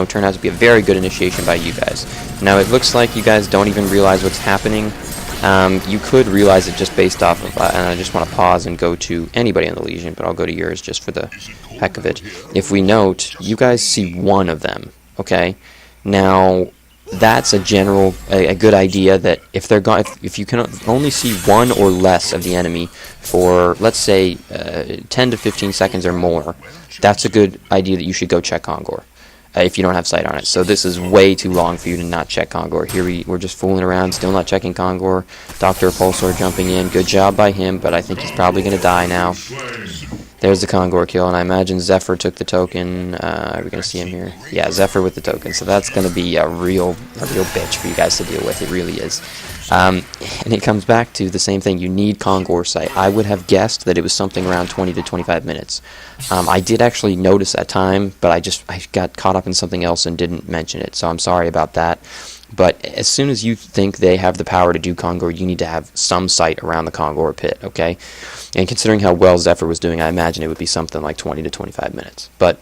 turn out to be a very good initiation by you guys. Now, it looks like you guys don't even realize what's happening. You could realize it just based off of, and I just want to pause and go to anybody in the Legion, but I'll go to yours just for the heck of it. If we note, you guys see one of them, okay? Now, that's a good idea that if you can only see one or less of the enemy for, let's say, 10 to 15 seconds or more, that's a good idea that you should go check Kongor. If you don't have sight on it. So this is way too long for you to not check Kongor. Here we're just fooling around, still not checking Kongor. Dr. Repulsor jumping in. Good job by him, but I think he's probably going to die now. There's the Kongor kill, and I imagine Zephyr took the token. Are we going to see him here? Yeah, Zephyr with the token. So that's going to be a real bitch for you guys to deal with. It really is. And it comes back to the same thing. You need Kongor sight. I would have guessed that it was something around 20 to 25 minutes. I did actually notice that time, but I got caught up in something else and didn't mention it. So I'm sorry about that. But as soon as you think they have the power to do Kongor, you need to have some sight around the Kongor pit, okay? And considering how well Zephyr was doing, I imagine it would be something like 20 to 25 minutes. But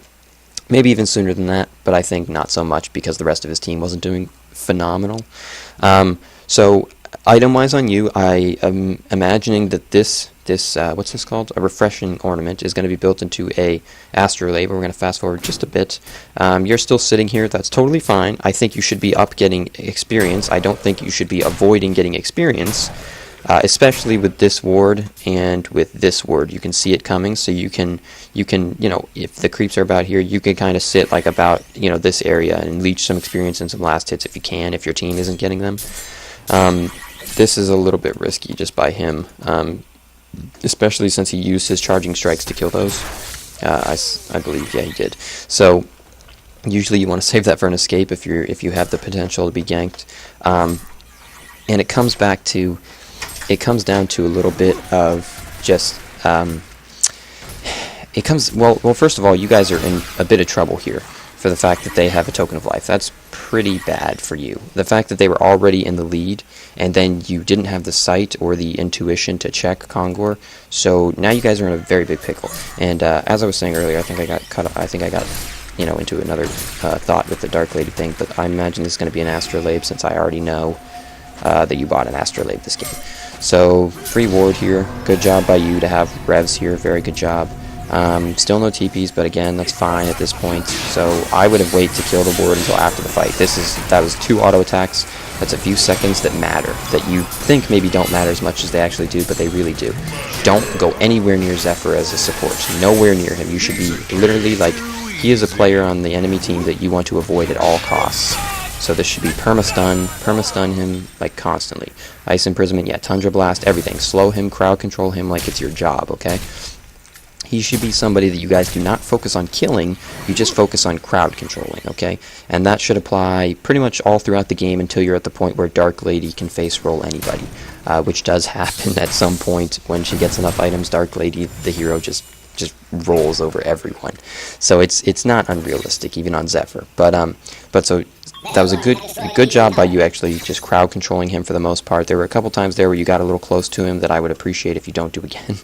maybe even sooner than that, but I think not so much because the rest of his team wasn't doing phenomenal. So item-wise on you, I am imagining that this what's this called? A refreshing ornament is going to be built into a astrolabe. We're going to fast forward just a bit. You're still sitting here. That's totally fine. I think you should be up getting experience. I don't think you should be avoiding getting experience. especially with this ward and with this ward. You can see it coming, so you can, you know, if the creeps are about here, you can kind of sit like about, you know, this area and leech some experience and some last hits if you can, if your team isn't getting them. This is a little bit risky just by him, especially since he used his charging strikes to kill those. I believe, yeah, he did. So usually you want to save that for an escape if you have the potential to be ganked. And it comes down to a little bit of just well, first of all, you guys are in a bit of trouble here for the fact that they have a token of life. That's pretty bad for you. The fact that they were already in the lead, and then you didn't have the sight or the intuition to check Kongor, so now you guys are in a very big pickle. And as I was saying earlier, I think I got you know, into another thought with the Dark Lady thing, but I imagine this is going to be an Astrolabe since I already know that you bought an Astrolabe this game. So, free ward here. Good job by you to have revs here. Very good job. Still no TPs, but again, that's fine at this point. So I would have waited to kill the ward until after the fight. That was 2 auto attacks. That's a few seconds that matter, that you think maybe don't matter as much as they actually do, but they really do. Don't go anywhere near Zephyr as a support. Nowhere near him. You should be literally like, he is a player on the enemy team that you want to avoid at all costs. So this should be perma-stun him, like, constantly. Ice Imprisonment, yeah, Tundra Blast, everything. Slow him, crowd control him like it's your job, okay? He should be somebody that you guys do not focus on killing, you just focus on crowd controlling, okay? And that should apply pretty much all throughout the game until you're at the point where Dark Lady can face roll anybody, which does happen at some point. When she gets enough items, Dark Lady, the hero, just rolls over everyone. So it's not unrealistic, even on Zephyr. But so that was a good job by you actually just crowd controlling him for the most part. There were a couple times there where you got a little close to him that I would appreciate if you don't do again.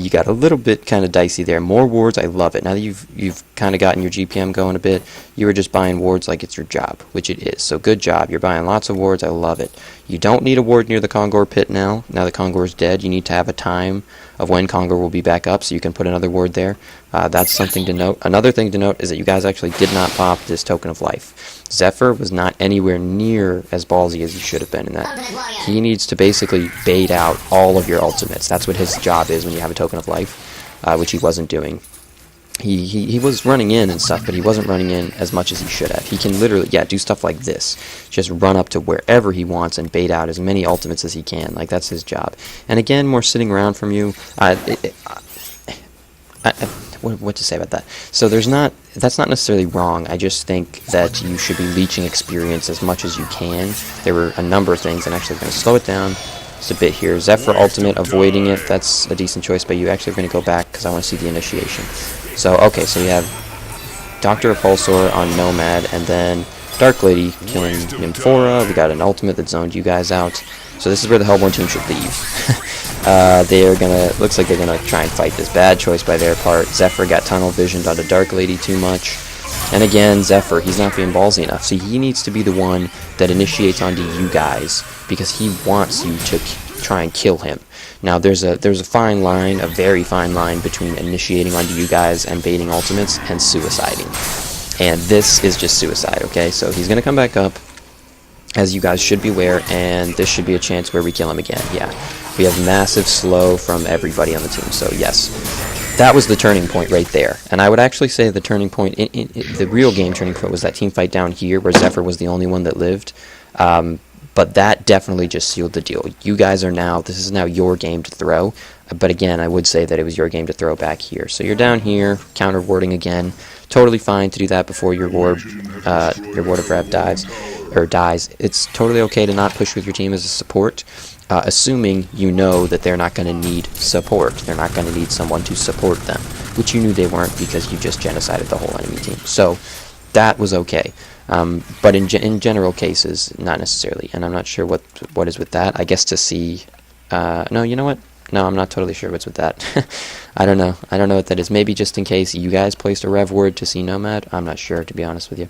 You got a little bit kind of dicey there. More wards, I love it. Now that you've kind of gotten your GPM going a bit, you were just buying wards like it's your job, which it is. So good job. You're buying lots of wards. I love it. You don't need a ward near the Kongor pit now. Now that Kongor is dead, you need to have a time of when Kongor will be back up so you can put another ward there. That's something to note. Another thing to note is that you guys actually did not pop this token of life. Zephyr was not anywhere near as ballsy as he should have been in that. He needs to basically bait out all of your ultimates. That's what his job is when you have a token of life, which he wasn't doing. He was running in and stuff, but he wasn't running in as much as he should have. He can literally, yeah, do stuff like this. Just run up to wherever he wants and bait out as many ultimates as he can. Like, that's his job. And again, more sitting around from you. What to say about that? So that's not necessarily wrong. I just think that you should be leeching experience as much as you can. There were a number of things, and actually I'm going to slow it down just a bit here. Zephyr ultimate, avoiding it, that's a decent choice, but you actually are going to go back because I want to see the initiation. So, okay, so we have Dr. Repulsor on Nomad, and then Dark Lady killing Nymphora. We got an ultimate that zoned you guys out. So this is where the Hellborn team should leave. They are gonna, looks like they're gonna try and fight this. Bad choice by their part. Zephyr got tunnel visioned onto Dark Lady too much. And again, Zephyr, he's not being ballsy enough. So he needs to be the one that initiates onto you guys, because he wants you to try and kill him. Now there's a fine line, a very fine line, between initiating onto you guys and baiting ultimates and suiciding. And this is just suicide, okay? So he's gonna come back up, as you guys should be aware, and this should be a chance where we kill him again. Yeah, we have massive slow from everybody on the team, so yes, that was the turning point right there. And I would actually say the turning point, the real game turning point, was that team fight down here where Zephyr was the only one that lived. But that definitely just sealed the deal. You guys are now, this is now your game to throw. But again, I would say that it was your game to throw back here. So you're down here, counter warding again. Totally fine to do that before your ward of rev dies. It's totally okay to not push with your team as a support, assuming you know that they're not going to need support. They're not going to need someone to support them, which you knew they weren't because you just genocided the whole enemy team. So that was okay. But in general cases, not necessarily. And I'm not sure what is with that. I guess to see... no, you know what? No, I'm not totally sure what's with that. I don't know. I don't know what that is. Maybe just in case you guys placed a rev word to see Nomad. I'm not sure, to be honest with you.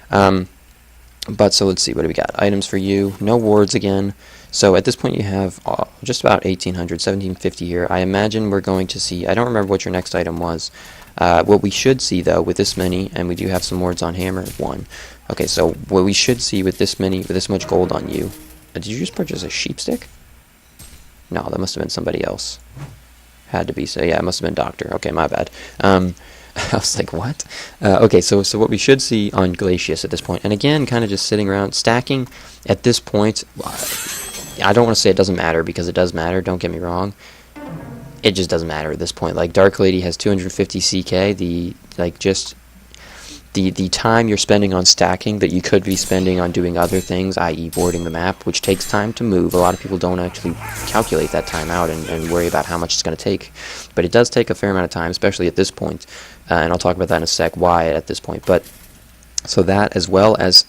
But so let's see. What do we got? Items for you. No wards again. So at this point you have just about 1800, 1750 here. I imagine we're going to see... I don't remember what your next item was. What we should see, though, with this many, and we do have some wards on Hammer, 1. Okay, so what we should see with this much gold on you... did you just purchase a sheep stick? No, that must have been somebody else. Had to be, so yeah, it must have been Doctor. Okay, my bad. I was like, what? Okay, so what we should see on Glacius at this point, and again, kind of just sitting around, stacking at this point, I don't want to say it doesn't matter, because it does matter, don't get me wrong. It just doesn't matter at this point. Like, Dark Lady has 250 CK, the time you're spending on stacking that you could be spending on doing other things, i.e. boarding the map, which takes time to move. A lot of people don't actually calculate that time out and worry about how much it's going to take. But it does take a fair amount of time, especially at this point. And I'll talk about that in a sec, why at this point. But so that, as well as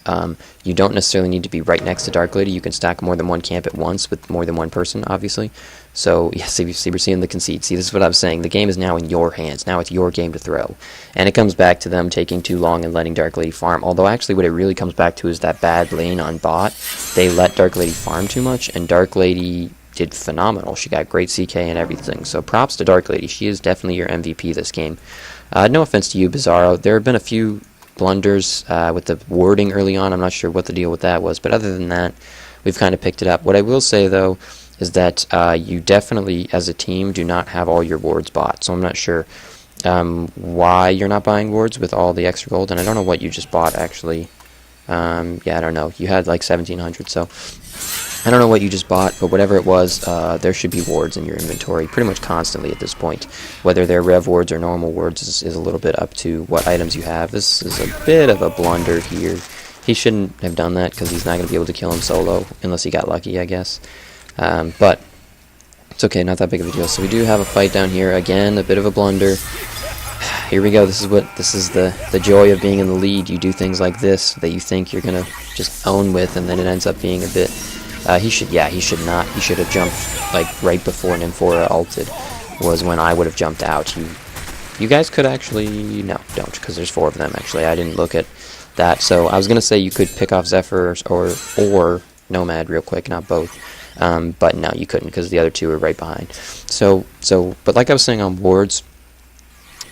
you don't necessarily need to be right next to Dark Lady. You can stack more than one camp at once with more than one person, obviously. So, yeah, see, we're seeing the conceit. See, this is what I was saying. The game is now in your hands. Now it's your game to throw. And it comes back to them taking too long and letting Dark Lady farm. Although, actually, what it really comes back to is that bad lane on bot. They let Dark Lady farm too much, and Dark Lady did phenomenal. She got great CK and everything. So, props to Dark Lady. She is definitely your MVP this game. No offense to you, Bazorro. There have been a few blunders with the wording early on. I'm not sure what the deal with that was, but other than that, we've kind of picked it up. What I will say, though, is that you definitely, as a team, do not have all your wards bought. So I'm not sure why you're not buying wards with all the extra gold, and I don't know what you just bought, actually. Yeah, I don't know. You had like 1,700, so I don't know what you just bought, but whatever it was, there should be wards in your inventory pretty much constantly at this point. Whether they're rev wards or normal wards is a little bit up to what items you have. This is a bit of a blunder here. He shouldn't have done that because he's not going to be able to kill him solo unless he got lucky, I guess. But it's okay, not that big of a deal. So we do have a fight down here. Again, a bit of a blunder. Here we go. This is the joy of being in the lead. You do things like this that you think you're gonna just own with, and then it ends up being a bit. He should not. He should have jumped like right before Nymphora ulted. Was when I would have jumped out. You guys could actually don't, because there's 4 of them actually. I didn't look at that. So I was gonna say you could pick off Zephyr or Nomad real quick, not both. But no, you couldn't because the other 2 are right behind. But like I was saying on wards.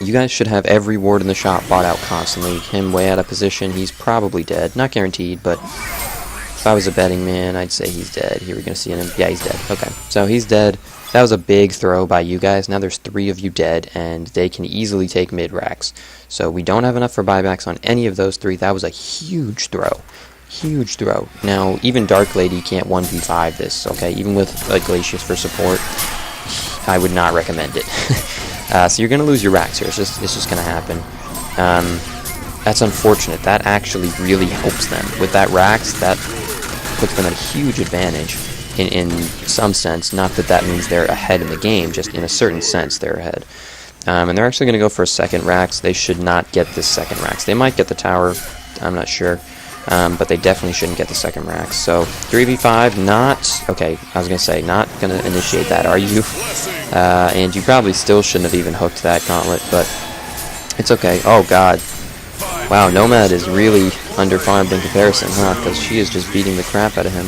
You guys should have every ward in the shop bought out constantly. Him way out of position, he's probably dead. Not guaranteed, but if I was a betting man, I'd say he's dead. Here we're going to see him. Yeah, he's dead. Okay, so he's dead. That was a big throw by you guys. Now there's 3 of you dead, and they can easily take mid-racks. So we don't have enough for buybacks on any of those 3. That was a huge throw. Huge throw. Now, even Dark Lady can't 1v5 this, okay? Even with Glacius for support, I would not recommend it. So you're going to lose your racks here. It's just going to happen. That's unfortunate. That actually really helps them. With that racks, that puts them at a huge advantage in some sense. Not that that means they're ahead in the game, just in a certain sense they're ahead. And they're actually going to go for a second racks. They should not get this second racks. They might get the tower. I'm not sure. But they definitely shouldn't get the second racks. So 3v5, not... Okay, I was going to say, not going to initiate that, are you? And you probably still shouldn't have even hooked that gauntlet, but it's okay. Oh, God. Wow, Nomad is really under-farmed in comparison, huh? Because she is just beating the crap out of him.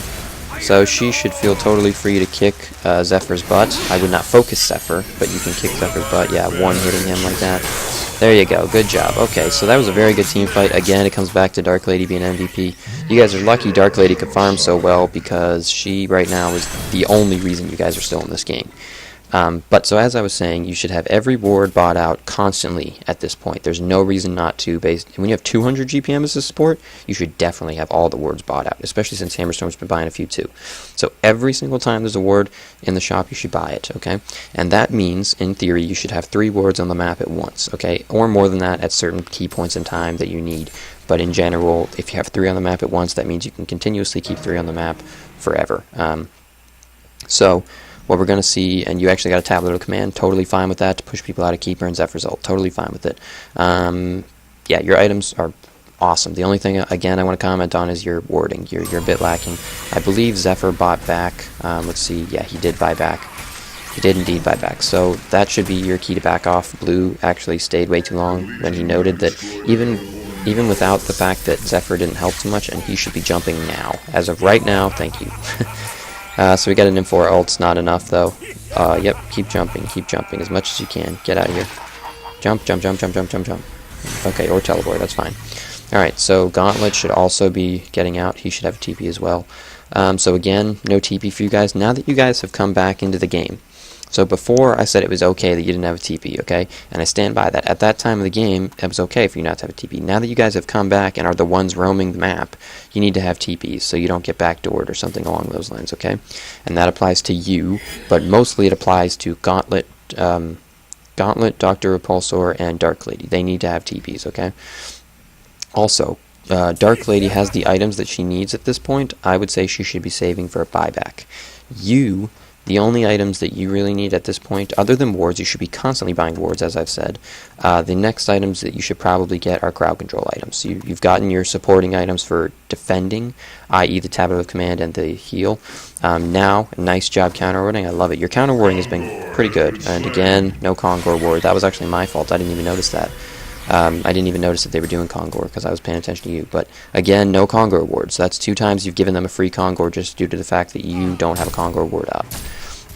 So she should feel totally free to kick Zephyr's butt. I would not focus Zephyr, but you can kick Zephyr's butt. Yeah, one hitting him like that. There you go. Good job. Okay, so that was a very good team fight. Again, it comes back to Dark Lady being MVP. You guys are lucky Dark Lady could farm so well because she, right now, is the only reason you guys are still in this game. But so as I was saying, you should have every ward bought out constantly at this point. There's no reason not to. When you have 200 GPM as a support, you should definitely have all the wards bought out, especially since Hammerstorm's been buying a few too. So every single time there's a ward in the shop, you should buy it, okay? And that means, in theory, you should have 3 wards on the map at once, okay? Or more than that at certain key points in time that you need. But in general, if you have 3 on the map at once, that means you can continuously keep 3 on the map forever. So what we're going to see, and you actually got a tablet of command, totally fine with that, to push people out of Keeper and Zephyr's ult, totally fine with it. Yeah, your items are awesome. The only thing, again, I want to comment on is your warding. You're a bit lacking. I believe Zephyr bought back. Let's see, yeah, he did buy back. He did indeed buy back, so that should be your key to back off. Blue actually stayed way too long when he noted that even without the fact that Zephyr didn't help too much, and he should be jumping now. As of right now, thank you. So we got an Nymphora ult's not enough though. Yep, keep jumping as much as you can. Get out of here. Jump, jump, jump, jump, jump, jump, jump. Okay, or teleport, that's fine. Alright, so Gauntlet should also be getting out. He should have a TP as well. So again, no TP for you guys. Now that you guys have come back into the game, so before I said it was okay that you didn't have a TP, okay? And I stand by that. At that time of the game, it was okay for you not to have a TP. Now that you guys have come back and are the ones roaming the map, you need to have TPs so you don't get backdoored or something along those lines, okay? And that applies to you, but mostly it applies to Gauntlet, Dr. Repulsor, and Dark Lady. They need to have TPs, okay? Also, Dark Lady has the items that she needs at this point. I would say she should be saving for a buyback. The only items that you really need at this point, other than wards, you should be constantly buying wards, as I've said. The next items that you should probably get are crowd control items. You've gotten your supporting items for defending, i.e. the tablet of command and the heal. Now, nice job counter warding. I love it. Your counter warding has been pretty good. And again, no Kongor ward. That was actually my fault. I didn't even notice that. I didn't even notice that they were doing Kongor because I was paying attention to you. But again, no Kongor ward. So that's 2 times you've given them a free Kongor just due to the fact that you don't have a Kongor ward up.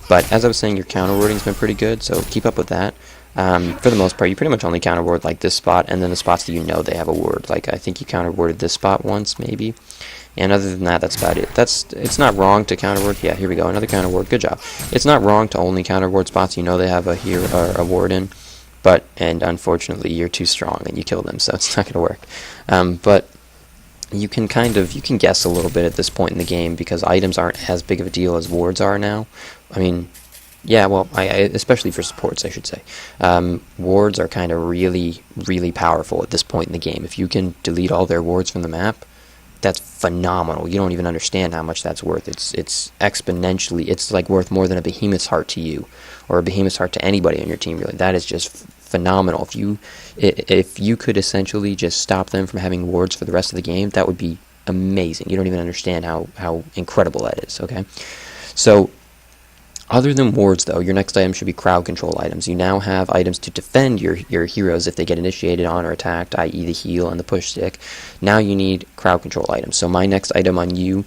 But as I was saying, your counter warding's been pretty good, so keep up with that. For the most part, you pretty much only counter ward like this spot, and then the spots that you know they have a ward. Like I think you counter warded this spot once, maybe. And other than that, that's about it. It's not wrong to counter ward. Yeah, here we go, another counter ward. Good job. It's not wrong to only counter ward spots you know they have a ward in. And unfortunately, you're too strong and you kill them, so it's not going to work. But you can guess a little bit at this point in the game because items aren't as big of a deal as wards are now. I mean, yeah, well, especially for supports, I should say. Wards are kind of really, really powerful at this point in the game. If you can delete all their wards from the map, that's phenomenal. You don't even understand how much that's worth. It's exponentially, it's like worth more than a behemoth's heart to you, or a behemoth's heart to anybody on your team, really. That is just phenomenal. If you could essentially just stop them from having wards for the rest of the game, that would be amazing. You don't even understand how incredible that is, okay? So, other than wards, though, your next item should be crowd control items. You now have items to defend your heroes if they get initiated on or attacked, i.e. the heal and the push stick. Now you need crowd control items. So my next item on you,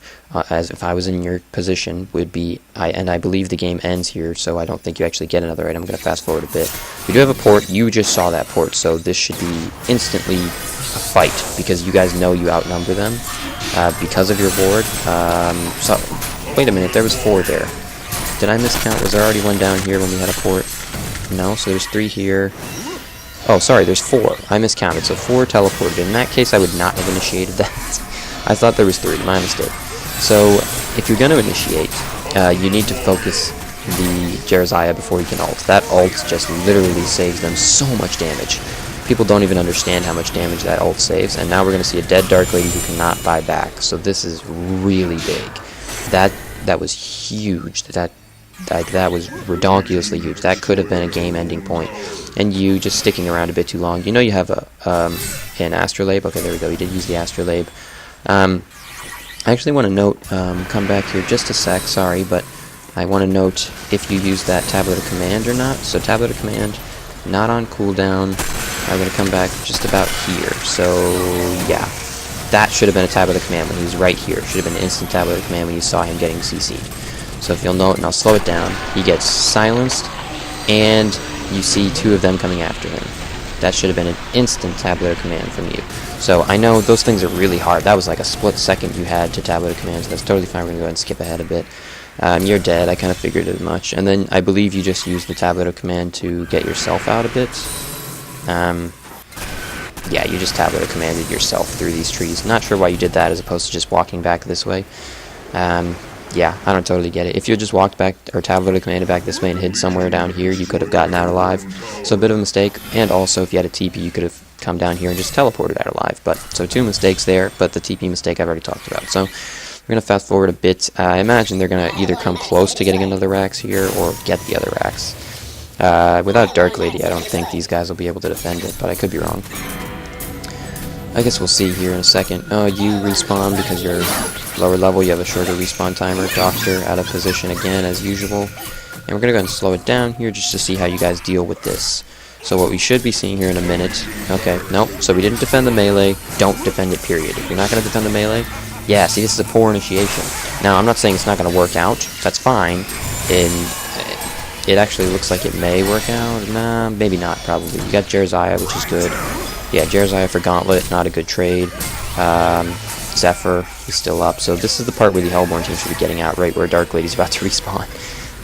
as if I was in your position, would be, and I believe the game ends here, so I don't think you actually get another item. I'm going to fast forward a bit. We do have a port. You just saw that port, so this should be instantly a fight, because you guys know you outnumber them because of your board. So, wait a minute, there was 4 there. Did I miscount? Was there already one down here when we had a port? No, so there's 3 here. Oh, sorry, there's 4. I miscounted, so 4 teleported. In that case, I would not have initiated that. I thought there was 3, my mistake. So, if you're going to initiate, you need to focus the Jeremiah before you can ult. That ult just literally saves them so much damage. People don't even understand how much damage that ult saves, and now we're going to see a dead Dark Lady who cannot buy back. So this is really big. That was huge. That was redonkulously huge. That could have been a game-ending point. And you just sticking around a bit too long. You know you have an Astrolabe. Okay, there we go. You did use the Astrolabe. I actually want to note, come back here just a sec, sorry, but I want to note if you use that Tablet of Command or not. So Tablet of Command, not on cooldown. I'm going to come back just about here. So, yeah. That should have been a Tablet of Command when he was right here. Should have been an instant Tablet of Command when you saw him getting CC'd. So if you'll note, and I'll slow it down, he gets silenced, and you see 2 of them coming after him. That should have been an instant Tablet of Command from you. So I know those things are really hard. That was like a split second you had to Tablet of Command, so that's totally fine. We're going to go ahead and skip ahead a bit. You're dead. I kind of figured as much. And then I believe you just used the Tablet of Command to get yourself out a bit. Yeah, you just Tablet of Commanded yourself through these trees. Not sure why you did that as opposed to just walking back this way. Yeah, I don't totally get it. If you just walked back, or Tablet of Commanded back this way and hid somewhere down here, you could have gotten out alive. So a bit of a mistake. And also, if you had a TP, you could have come down here and just teleported out alive. So 2 mistakes there, but the TP mistake I've already talked about. So we're going to fast forward a bit. I imagine they're going to either come close to getting another Rax here, or get the other Rax. Without Dark Lady, I don't think these guys will be able to defend it, but I could be wrong. I guess we'll see here in a second. You respawn because you're lower level, you have a shorter respawn timer. Doctor out of position again, as usual. And we're going to go ahead and slow it down here just to see how you guys deal with this. So what we should be seeing here in a minute... Okay, nope, so we didn't defend the melee. Don't defend it, period. If you're not going to defend the melee... Yeah, see, this is a poor initiation. Now, I'm not saying it's not going to work out. That's fine. It actually looks like it may work out. Nah, maybe not, probably. You got Jeremiah, which is good. Yeah, Jeremiah for Gauntlet, not a good trade. Zephyr is still up. So this is the part where the Hellborn team should be getting out, right where Dark Lady's about to respawn.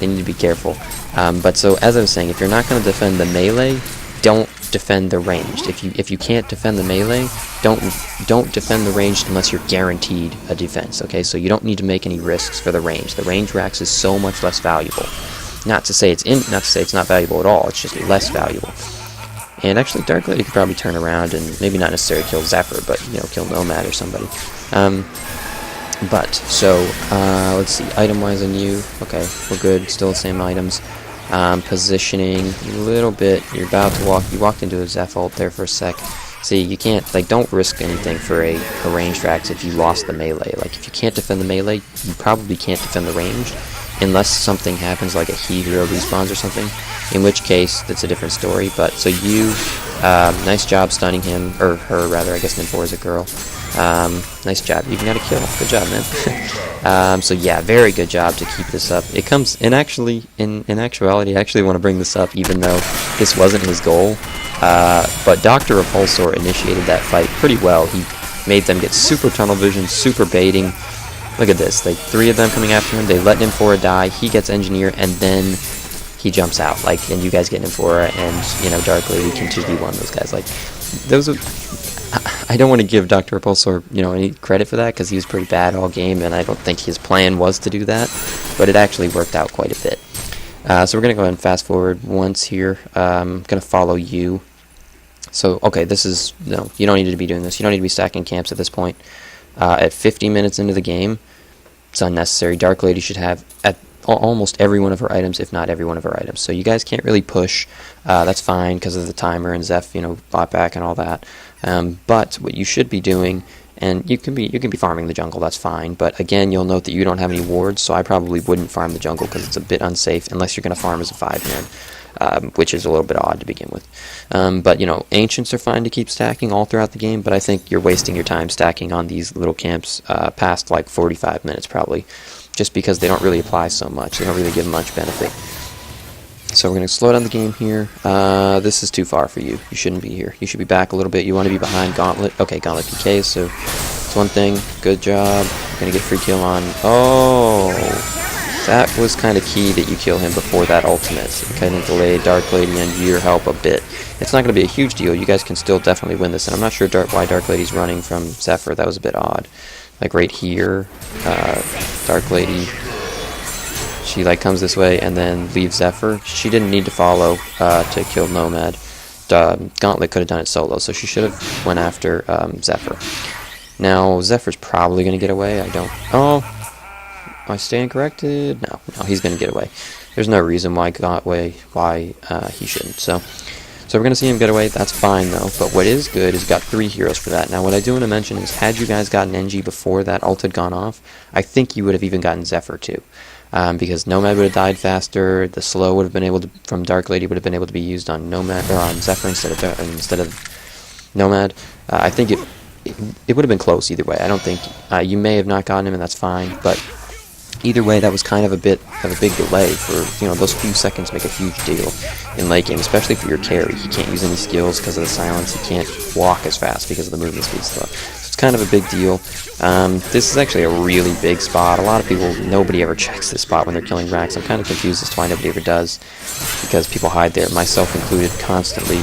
They need to be careful. But so, as I was saying, if you're not going to defend the melee, don't defend the ranged. If you can't defend the melee, don't defend the ranged unless you're guaranteed a defense. Okay, so you don't need to make any risks for the range. The range Rax is so much less valuable. Not to say it's not valuable at all. It's just less valuable. And actually, Dark Lady could probably turn around and maybe not necessarily kill Zephyr, but kill Nomad or somebody. Let's see. Item-wise on you, okay, we're good. Still the same items. Positioning a little bit. You're about to walk. You walked into a Zeph ult there for a sec. See, you can't, don't risk anything for a ranged Rax if you lost the melee. If you can't defend the melee, you probably can't defend the ranged, unless something happens like a hero respawns or something, in which case that's a different story. But so you, nice job stunning him, or her rather, I guess Nin4 is a girl. Nice job, you got a kill, good job, man. So yeah, very good job to keep this up. It comes, and actually, in actuality, I actually want to bring this up even though this wasn't his goal, but Dr. Repulsor initiated that fight pretty well. He made them get super tunnel vision, super baiting. Look at this, 3 of them coming after him, they let Nin4 die, he gets Engineer, and then he jumps out, and you guys get Nin4, and, Dark Lady can 2v1 those guys, those are, I don't want to give Dr. Repulsor, any credit for that, because he was pretty bad all game, and I don't think his plan was to do that, but it actually worked out quite a bit. So we're going to go ahead and fast forward once here. I'm going to follow you. So, okay, this is, no, you don't need to be doing this. You don't need to be stacking camps at this point. At 50 minutes into the game, it's unnecessary. Dark Lady should have almost every one of her items, if not every one of her items. So you guys can't really push. That's fine because of the timer and Zeph, bot back and all that. But what you should be doing, and you can be farming the jungle, that's fine. But again, you'll note that you don't have any wards, so I probably wouldn't farm the jungle because it's a bit unsafe unless you're going to farm as a 5-man, which is a little bit odd to begin with. But ancients are fine to keep stacking all throughout the game, but I think you're wasting your time stacking on these little camps past 45 minutes probably, just because they don't really apply so much. They don't really give much benefit. So we're going to slow down the game here. This is too far for you. You shouldn't be here. You should be back a little bit. You want to be behind Gauntlet. Okay, Gauntlet PKs, so that's one thing. Good job. You're going to get free kill on... Oh! That was kind of key that you kill him before that ultimate. It kind of delayed Dark Lady and your help a bit. It's not going to be a huge deal. You guys can still definitely win this, and I'm not sure why Dark Lady's running from Zephyr. That was a bit odd. Right here, Dark Lady... She comes this way and then leaves Zephyr. She didn't need to follow to kill Nomad. Gauntlet could have done it solo, so she should have went after Zephyr. Now Zephyr's probably going to get away. I don't. Oh, I stand corrected. No, he's going to get away. There's no reason why he shouldn't. So we're going to see him get away. That's fine though. But what is good is he's got 3 heroes for that. Now what I do want to mention is, had you guys gotten NG before that ult had gone off, I think you would have even gotten Zephyr too. Because Nomad would have died faster, the slow would have been able to, from Dark Lady, would have been able to be used on Nomad, or on Zephyr instead of Nomad. I think it would have been close either way. I don't think, you may have not gotten him and that's fine, but either way that was kind of a bit of a big delay for, those few seconds make a huge deal in late game, especially for your carry. He can't use any skills because of the silence, he can't walk as fast because of the movement speed stuff. It's kind of a big deal. This is actually a really big spot. A lot of people, nobody ever checks this spot when they're killing Rax. I'm kind of confused as to why nobody ever does, because people hide there, myself included, constantly.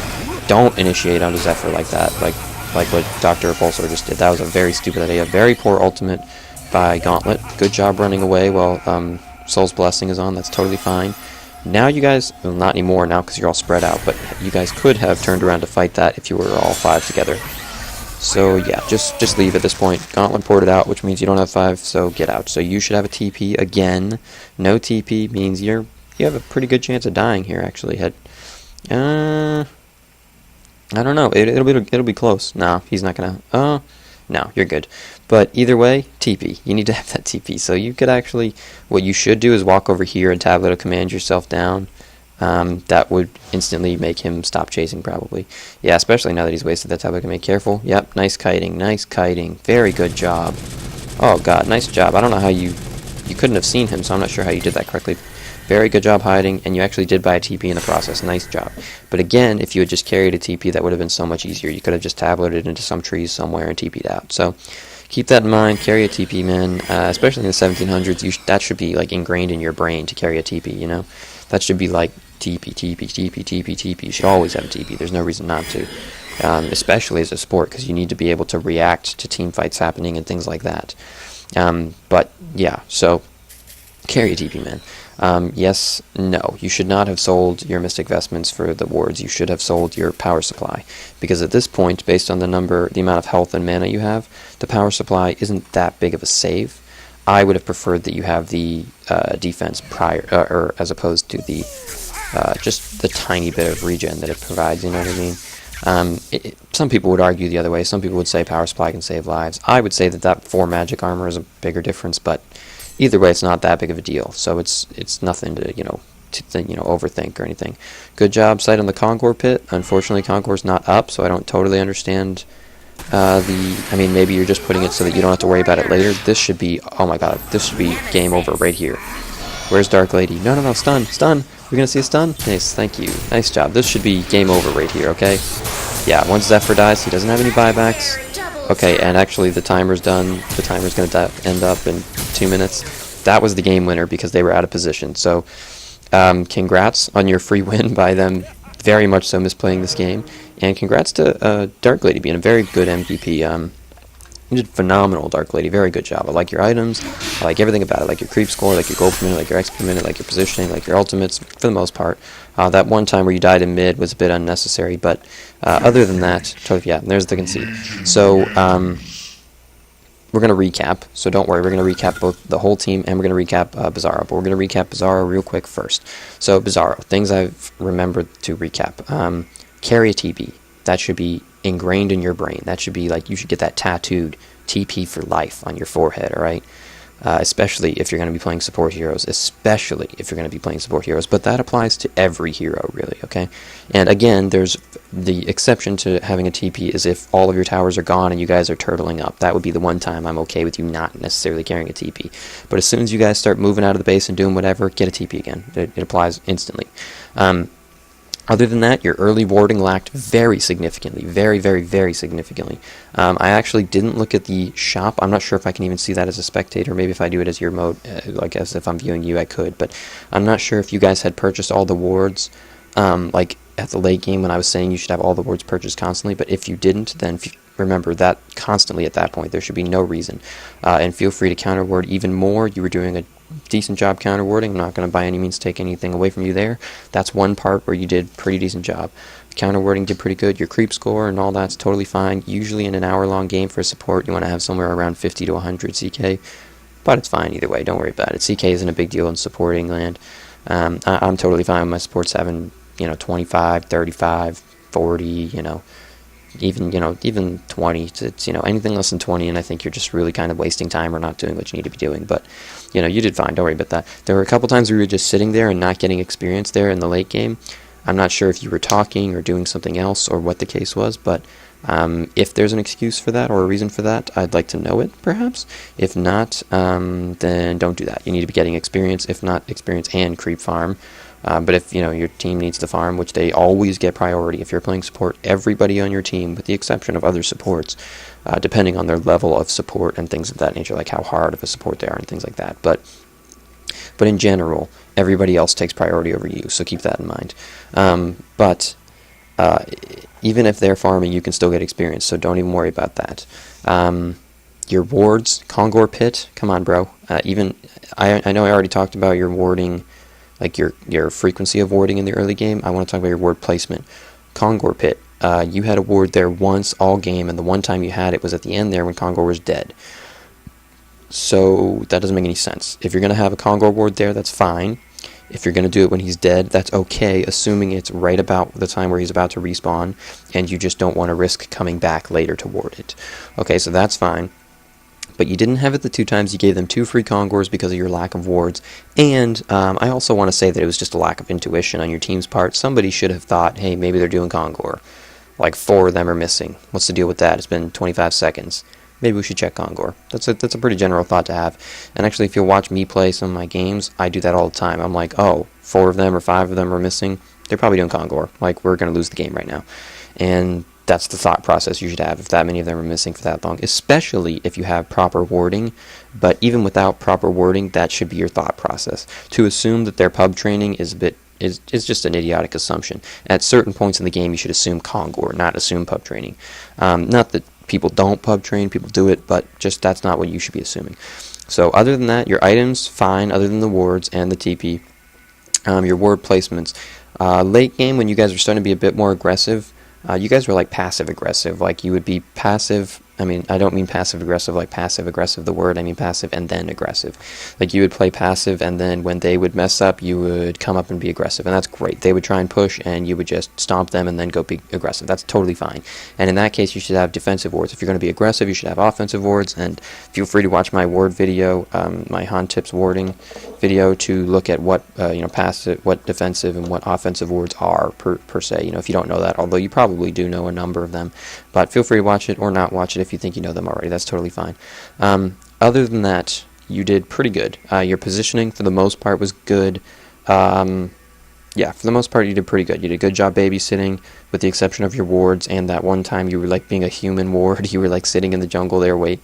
Don't initiate onto Zephyr like that, like what Dr. Repulsor just did. That was a very stupid idea. Very poor ultimate by Gauntlet. Good job running away while Soul's Blessing is on. That's totally fine. Now you guys, well, not anymore now because you're all spread out, but you guys could have turned around to fight that if you were all 5 together. So yeah, just leave at this point. Gauntlet ported out, which means you don't have 5, so get out. So you should have a TP again. No TP means you have a pretty good chance of dying here. Actually, I don't know. It'll be close. No, he's not gonna. No, you're good. But either way, TP. You need to have that TP. So you could actually, what you should do is walk over here and tablet a command yourself down. That would instantly make him stop chasing, probably. Yeah, especially now that he's wasted that tablet command. Careful. Yep, nice kiting. Nice kiting. Very good job. Oh god, nice job. I don't know how you couldn't have seen him, so I'm not sure how you did that correctly. very good job hiding, and you actually did buy a TP in the process. Nice job. But again, if you had just carried a TP, that would have been so much easier. You could have just tableted into some trees somewhere and TP'd out. So keep that in mind. Carry a TP, man. Especially in the 1700s, that should be like ingrained in your brain to carry a TP. You know, that should be like TP, TP, TP, TP, TP. You should always have a TP. There's no reason not to. Especially as a sport, because you need to be able to react to team fights happening and things like that. But yeah, so carry a TP, man. Yes, no, you should not have sold your Mystic Vestments for the wards. You should have sold your power supply, because at this point, based on the amount of health and mana you have, the power supply isn't that big of a save. I would have preferred that you have the defense prior, or as opposed to the just the tiny bit of regen that it provides. You know what I mean? Some people would argue the other way. Some people would say power supply can save lives. I would say that 4 magic armor is a bigger difference, but either way, it's not that big of a deal. So it's nothing to overthink or anything. Good job, sight on the Concord pit. Unfortunately, Concord's not up, so I don't totally understand I mean, maybe you're just putting it so that you don't have to worry about it later. This should be, oh my god, this should be game over right here. Where's Dark Lady? No, stun. We're gonna see a stun? Nice, thank you. Nice job. This should be game over right here, okay? Yeah, once Zephyr dies, he doesn't have any buybacks. Okay, and actually the timer's done. The timer's gonna end up in 2 minutes. That was the game winner because they were out of position. So, congrats on your free win by them very much so misplaying this game. And congrats to Dark Lady being a very good MVP. You did phenomenal, Dark Lady. Very good job. I like your items. I like everything about it. I like your creep score, I like your gold per minute, I like your XP per minute, I like your positioning, I like your ultimates, for the most part. That one time where you died in mid was a bit unnecessary, but other than that, yeah, there's the concede. So, we're going to recap, so don't worry, we're going to recap both the whole team and we're going to recap Bazorro, but we're going to recap Bazorro real quick first. So, Bazorro, things I've remembered to recap. Carry a TP. That should be ingrained in your brain. That should be like, you should get that tattooed, TP for life on your forehead, alright? Especially if you're going to be playing support heroes, but that applies to every hero, really, okay? And again, there's the exception to having a TP is if all of your towers are gone and you guys are turtling up. That would be the one time I'm okay with you not necessarily carrying a TP. But as soon as you guys start moving out of the base and doing whatever, get a TP again. It applies instantly. Other than that, your early warding lacked very significantly. Very, very, very significantly. I actually didn't look at the shop. I'm not sure if I can even see that as a spectator. Maybe if I do it as your mode, like as if I'm viewing you, I could. But I'm not sure if you guys had purchased all the wards, like at the late game when I was saying you should have all the wards purchased constantly. But if you didn't, then remember that constantly at that point. There should be no reason. And feel free to counter ward even more. You were doing a decent job counter warding. I'm not going to by any means take anything away from you there. That's one part where you did pretty decent job. Counter warding did pretty good. Your creep score and all that's totally fine. Usually in an hour-long game for support, you want to have somewhere around 50 to 100 CK, but it's fine either way. Don't worry about it. CK isn't a big deal in supporting land. I'm totally fine with my supports having 25, 35, 40, even 20. It's anything less than 20, and I think you're just really kind of wasting time or not doing what you need to be doing. But you did fine. Don't worry about that. There were a couple times where you were just sitting there and not getting experience there in the late game. I'm not sure if you were talking or doing something else or what the case was, but if there's an excuse for that or a reason for that, I'd like to know it, perhaps. If not, then don't do that. You need to be getting experience, if not experience and creep farm. But if your team needs to farm, which they always get priority, if you're playing support, everybody on your team, with the exception of other supports, depending on their level of support and things of that nature, like how hard of a support they are and things like that. But in general, everybody else takes priority over you, so keep that in mind. But even if they're farming, you can still get experience, so don't even worry about that. Your wards, Kongor Pit, come on, bro. I know I already talked about your warding, like your frequency of warding in the early game. I want to talk about your ward placement. Kongor Pit, you had a ward there once all game, and the one time you had it was at the end there when Kongor was dead. So that doesn't make any sense. If you're going to have a Kongor ward there, that's fine. If you're going to do it when he's dead, that's okay, assuming it's right about the time where he's about to respawn, and you just don't want to risk coming back later to ward it. Okay, so that's fine. But you didn't have it the 2 times. You gave them 2 free Kongors because of your lack of wards. And I also want to say that it was just a lack of intuition on your team's part. Somebody should have thought, hey, maybe they're doing Kongor. Like 4 of them are missing. What's the deal with that? It's been 25 seconds. maybe we should check Kongor. That's a pretty general thought to have. And actually, if you'll watch me play some of my games, I do that all the time. I'm like, oh, 4 of them or 5 of them are missing. They're probably doing Kongor. Like, we're going to lose the game right now. And that's the thought process you should have if that many of them are missing for that long, especially if you have proper warding. But even without proper warding, that should be your thought process. To assume that their pub training is just an idiotic assumption. At certain points in the game, you should assume Kongor, not assume pub training. Not that people don't pub train, people do it, but just that's not what you should be assuming. So other than that, your items, fine, other than the wards and the TP. Your ward placements. Late game, when you guys are starting to be a bit more aggressive, you guys were like passive aggressive. Like you would be passive. I mean, I don't mean passive aggressive like passive aggressive the word. I mean passive and then aggressive. Like you would play passive, and then when they would mess up, you would come up and be aggressive, and that's great. They would try and push, and you would just stomp them and then go be aggressive. That's totally fine. And in that case, you should have defensive wards. If you're going to be aggressive, you should have offensive wards. And feel free to watch my ward video, my HoN tips warding video, to look at what passive, what defensive, and what offensive wards are per se. If you don't know that, although you probably do know a number of them, but feel free to watch it or not watch it if you think you know them already. That's totally fine. Other than that, you did pretty good. Your positioning, for the most part, was good. Yeah, for the most part, you did pretty good. You did a good job babysitting, with the exception of your wards, and that one time you were like being a human ward. You were like sitting in the jungle there. Wait,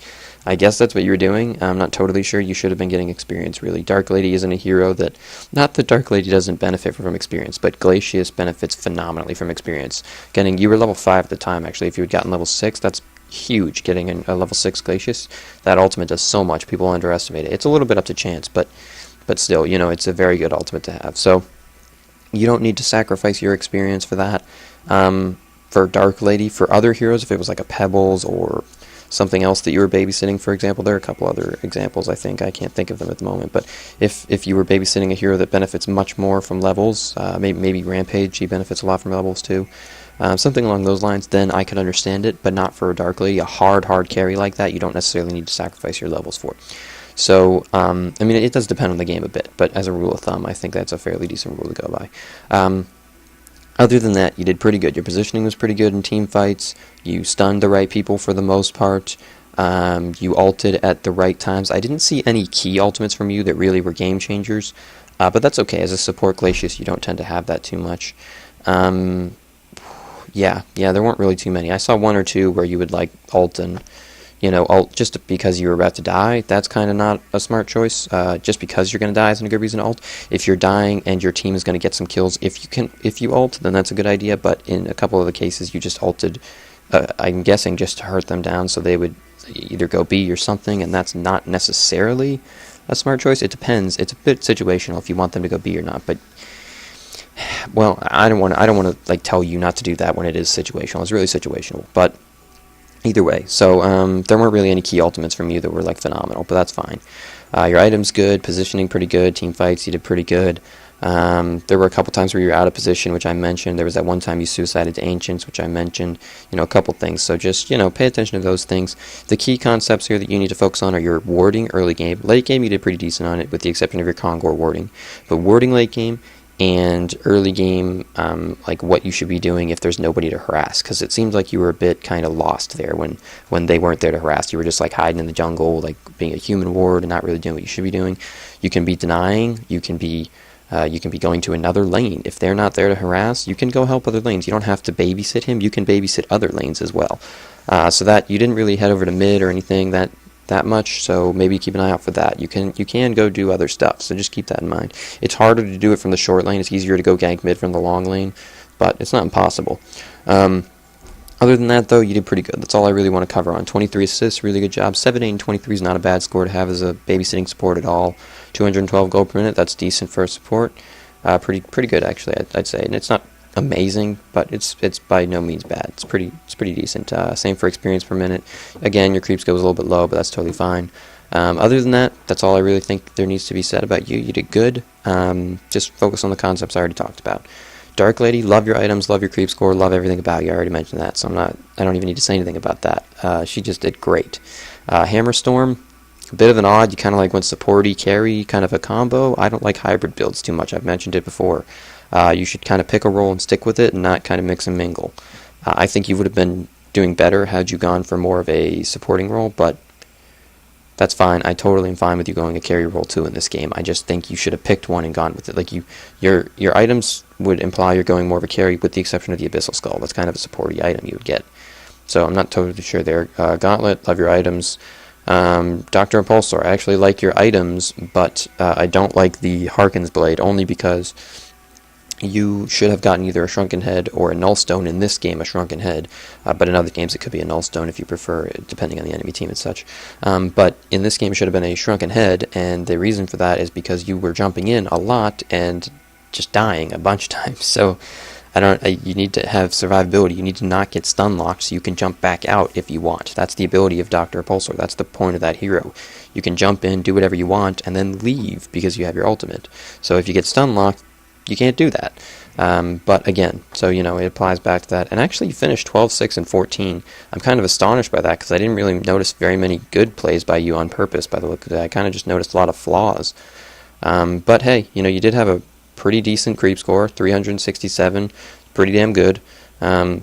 I guess that's what you were doing. I'm not totally sure. You should have been getting experience, really. Dark Lady isn't a hero that... Not that Dark Lady doesn't benefit from experience, but Glacius benefits phenomenally from experience. You were level 5 at the time, actually. If you had gotten level 6, that's huge, getting a level 6 Glacius. That ultimate does so much. People underestimate it. It's a little bit up to chance, but still, it's a very good ultimate to have. So you don't need to sacrifice your experience for that. For Dark Lady, for other heroes, if it was like a Pebbles or something else that you were babysitting, for example, there are a couple other examples, I think. I can't think of them at the moment, but if you were babysitting a hero that benefits much more from levels, maybe Rampage, she benefits a lot from levels too, something along those lines, then I could understand it, but not for a Dark Lady. A hard carry like that, you don't necessarily need to sacrifice your levels for. So, I mean, it does depend on the game a bit, but as a rule of thumb, I think that's a fairly decent rule to go by. Other than that, you did pretty good. Your positioning was pretty good in team fights. You stunned the right people for the most part. You ulted at the right times. I didn't see any key ultimates from you that really were game changers, but that's okay. As a support Glacius, you don't tend to have that too much. Yeah, there weren't really too many. I saw 1 or 2 where you would like ult and ult just because you were about to die. That's kind of not a smart choice. Just because you're going to die isn't a good reason to ult. If you're dying and your team is going to get some kills, if you ult, then that's a good idea. But in a couple of the cases, you just ulted, I'm guessing, just to hurt them down, so they would either go B or something, and that's not necessarily a smart choice. It depends. It's a bit situational if you want them to go B or not. But well, I don't want to like tell you not to do that when it is situational. It's really situational, but either way, so there weren't really any key ultimates from you that were like phenomenal, but that's fine. Your items good, positioning pretty good, team fights you did pretty good. There were a couple times where you were out of position, which I mentioned. There was that one time you suicided to Ancients, which I mentioned. A couple things. So just pay attention to those things. The key concepts here that you need to focus on are your warding early game. Late game you did pretty decent on it, with the exception of your Kongor warding. But warding late game and early game, like what you should be doing if there's nobody to harass, because it seems like you were a bit kind of lost there when they weren't there to harass. You were just like hiding in the jungle, like being a human ward and not really doing what you should be doing. You can be denying, you can be going to another lane. If they're not there to harass, you can go help other lanes. You don't have to babysit him, you can babysit other lanes as well. So that you didn't really head over to mid or anything that much, so maybe keep an eye out for that. You can go do other stuff, so just keep that in mind. It's harder to do it from the short lane. It's easier to go gank mid from the long lane, but it's not impossible. Other than that, though, you did pretty good. That's all I really want to cover on. 23 assists, really good job. 7, 8, and 23 is not a bad score to have as a babysitting support at all. 212 gold per minute, that's decent for a support. Pretty good, actually, I'd say. And it's not amazing, but it's by no means bad. It's pretty decent. Same for experience per minute. Again, your creep skill was a little bit low, but that's totally fine. Other than that, that's all I really think there needs to be said about you. You did good. Just focus on the concepts I already talked about. Dark Lady, love your items, love your creep score, love everything about you. I already mentioned that, so I don't even need to say anything about that. She just did great. Hammerstorm, a bit of an odd. You kind of like went supporty carry, kind of a combo. I don't like hybrid builds too much. I've mentioned it before. You should kind of pick a role and stick with it, and not kind of mix and mingle. I think you would have been doing better had you gone for more of a supporting role, but that's fine. I totally am fine with you going a carry role too in this game. I just think you should have picked one and gone with it. Like your items would imply you're going more of a carry, with the exception of the Abyssal Skull. That's kind of a supporty item you would get. So I'm not totally sure there. Gauntlet, love your items. Dr. Impulsor, I actually like your items, but I don't like the Harkins Blade, only because you should have gotten either a Shrunken Head or a Nullstone. In this game, a Shrunken Head, but in other games it could be a Nullstone if you prefer, depending on the enemy team and such. But in this game it should have been a Shrunken Head, and the reason for that is because you were jumping in a lot and just dying a bunch of times. So you need to have survivability. You need to not get stun locked so you can jump back out if you want. That's the ability of Dr. Repulsor. That's the point of that hero. You can jump in, do whatever you want, and then leave because you have your ultimate. So if you get stun locked, you can't do that. But again, so it applies back to that. And actually you finished 12, 6, and 14. I'm kind of astonished by that because I didn't really notice very many good plays by you on purpose by the look of it. I kind of just noticed a lot of flaws. But hey, you did have a pretty decent creep score, 367, pretty damn good. I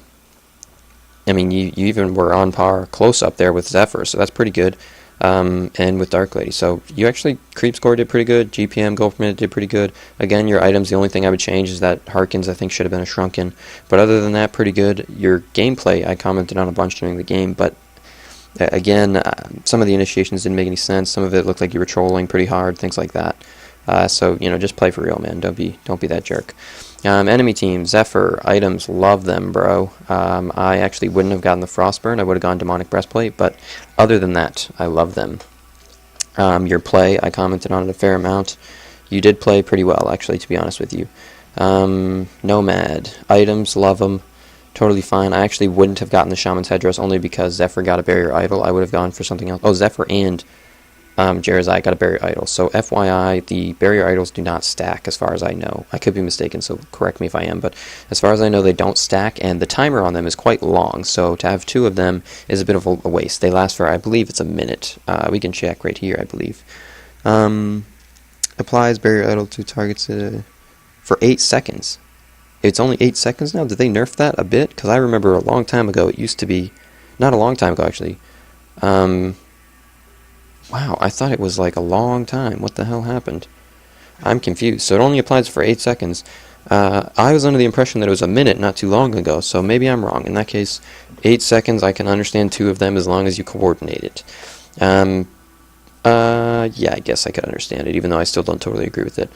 mean, you even were on par, close up there with Zephyr, so that's pretty good. And with Dark Lady. So you actually, creep score did pretty good, GPM, gold per minute did pretty good. Again, your items, the only thing I would change is that Harkins, I think, should have been a Shrunken. But other than that, pretty good. Your gameplay, I commented on a bunch during the game, but again, some of the initiations didn't make any sense. Some of it looked like you were trolling pretty hard, things like that. So, just play for real, man. Don't be that jerk. Enemy team, Zephyr, items, love them, bro. I actually wouldn't have gotten the Frostburn. I would have gone Demonic Breastplate, but other than that, I love them. Your play, I commented on it a fair amount. You did play pretty well, actually, to be honest with you. Nomad, items, love them. Totally fine. I actually wouldn't have gotten the Shaman's Headdress only because Zephyr got a Barrier Idol. I would have gone for something else. Oh, Zephyr and Jerazai got a Barrier Idol. So FYI, the Barrier Idols do not stack as far as I know. I could be mistaken, so correct me if I am, but as far as I know, they don't stack, and the timer on them is quite long, so to have 2 of them is a bit of a waste. They last for, I believe, it's a minute. We can check right here, I believe. Applies Barrier Idol to targets for 8 seconds. It's only 8 seconds now? Did they nerf that a bit? Because I remember a long time ago, it used to be, not a long time ago, actually. Wow, I thought it was like a long time. What the hell happened? I'm confused. So it only applies for 8 seconds. I was under the impression that it was a minute not too long ago, so maybe I'm wrong. In that case, 8 seconds, I can understand 2 of them as long as you coordinate it. Yeah, I guess I could understand it, even though I still don't totally agree with it.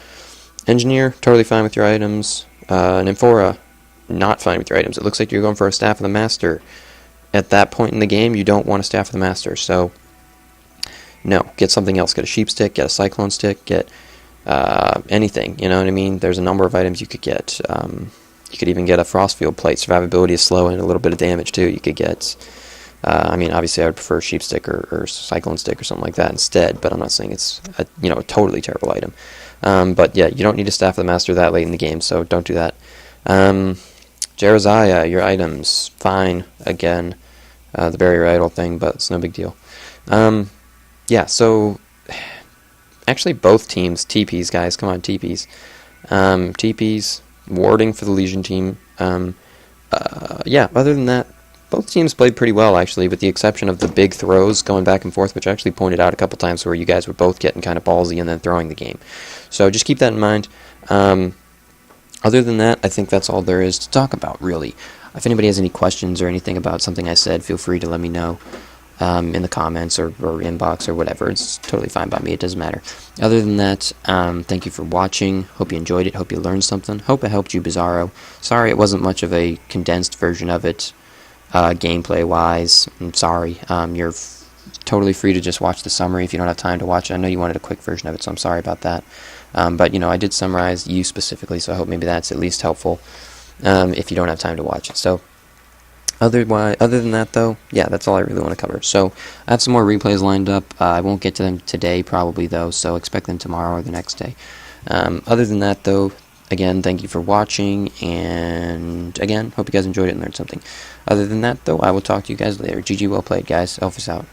Engineer, totally fine with your items. Nymphora, not fine with your items. It looks like you're going for a Staff of the Master. At that point in the game, you don't want a Staff of the Master, so no, get something else. Get a Sheep Stick, get a Cyclone Stick, get anything, you know what I mean? There's a number of items you could get. You could even get a Frostfield Plate. Survivability is slow and a little bit of damage too. You could get, I mean, obviously I would prefer Sheep Stick or Cyclone Stick or something like that instead, but I'm not saying it's a totally terrible item. But yeah, you don't need a Staff of the Master that late in the game, so don't do that. Jerazai, your items, fine, again, the Barrier Idol thing, but it's no big deal. Yeah, so actually both teams, TPs, guys, come on, TPs. TPs, warding for the Legion team. Yeah, other than that, both teams played pretty well, actually, with the exception of the big throws going back and forth, which I actually pointed out a couple times where you guys were both getting kind of ballsy and then throwing the game. So just keep that in mind. Other than that, I think that's all there is to talk about, really. If anybody has any questions or anything about something I said, feel free to let me know. In the comments or inbox or whatever. It's totally fine by me. It doesn't matter. Other than that, thank you for watching. Hope you enjoyed it. Hope you learned something. Hope it helped you, Bazorro. Sorry it wasn't much of a condensed version of it, gameplay-wise. I'm sorry. You're totally free to just watch the summary if you don't have time to watch it. I know you wanted a quick version of it, so I'm sorry about that. But, I did summarize you specifically, so I hope maybe that's at least helpful if you don't have time to watch it. So, other than that, though, yeah, that's all I really want to cover. So, I have some more replays lined up. I won't get to them today, probably, though, so expect them tomorrow or the next day. Other than that, though, again, thank you for watching, and, again, hope you guys enjoyed it and learned something. Other than that, though, I will talk to you guys later. GG, well played, guys. Elfis out.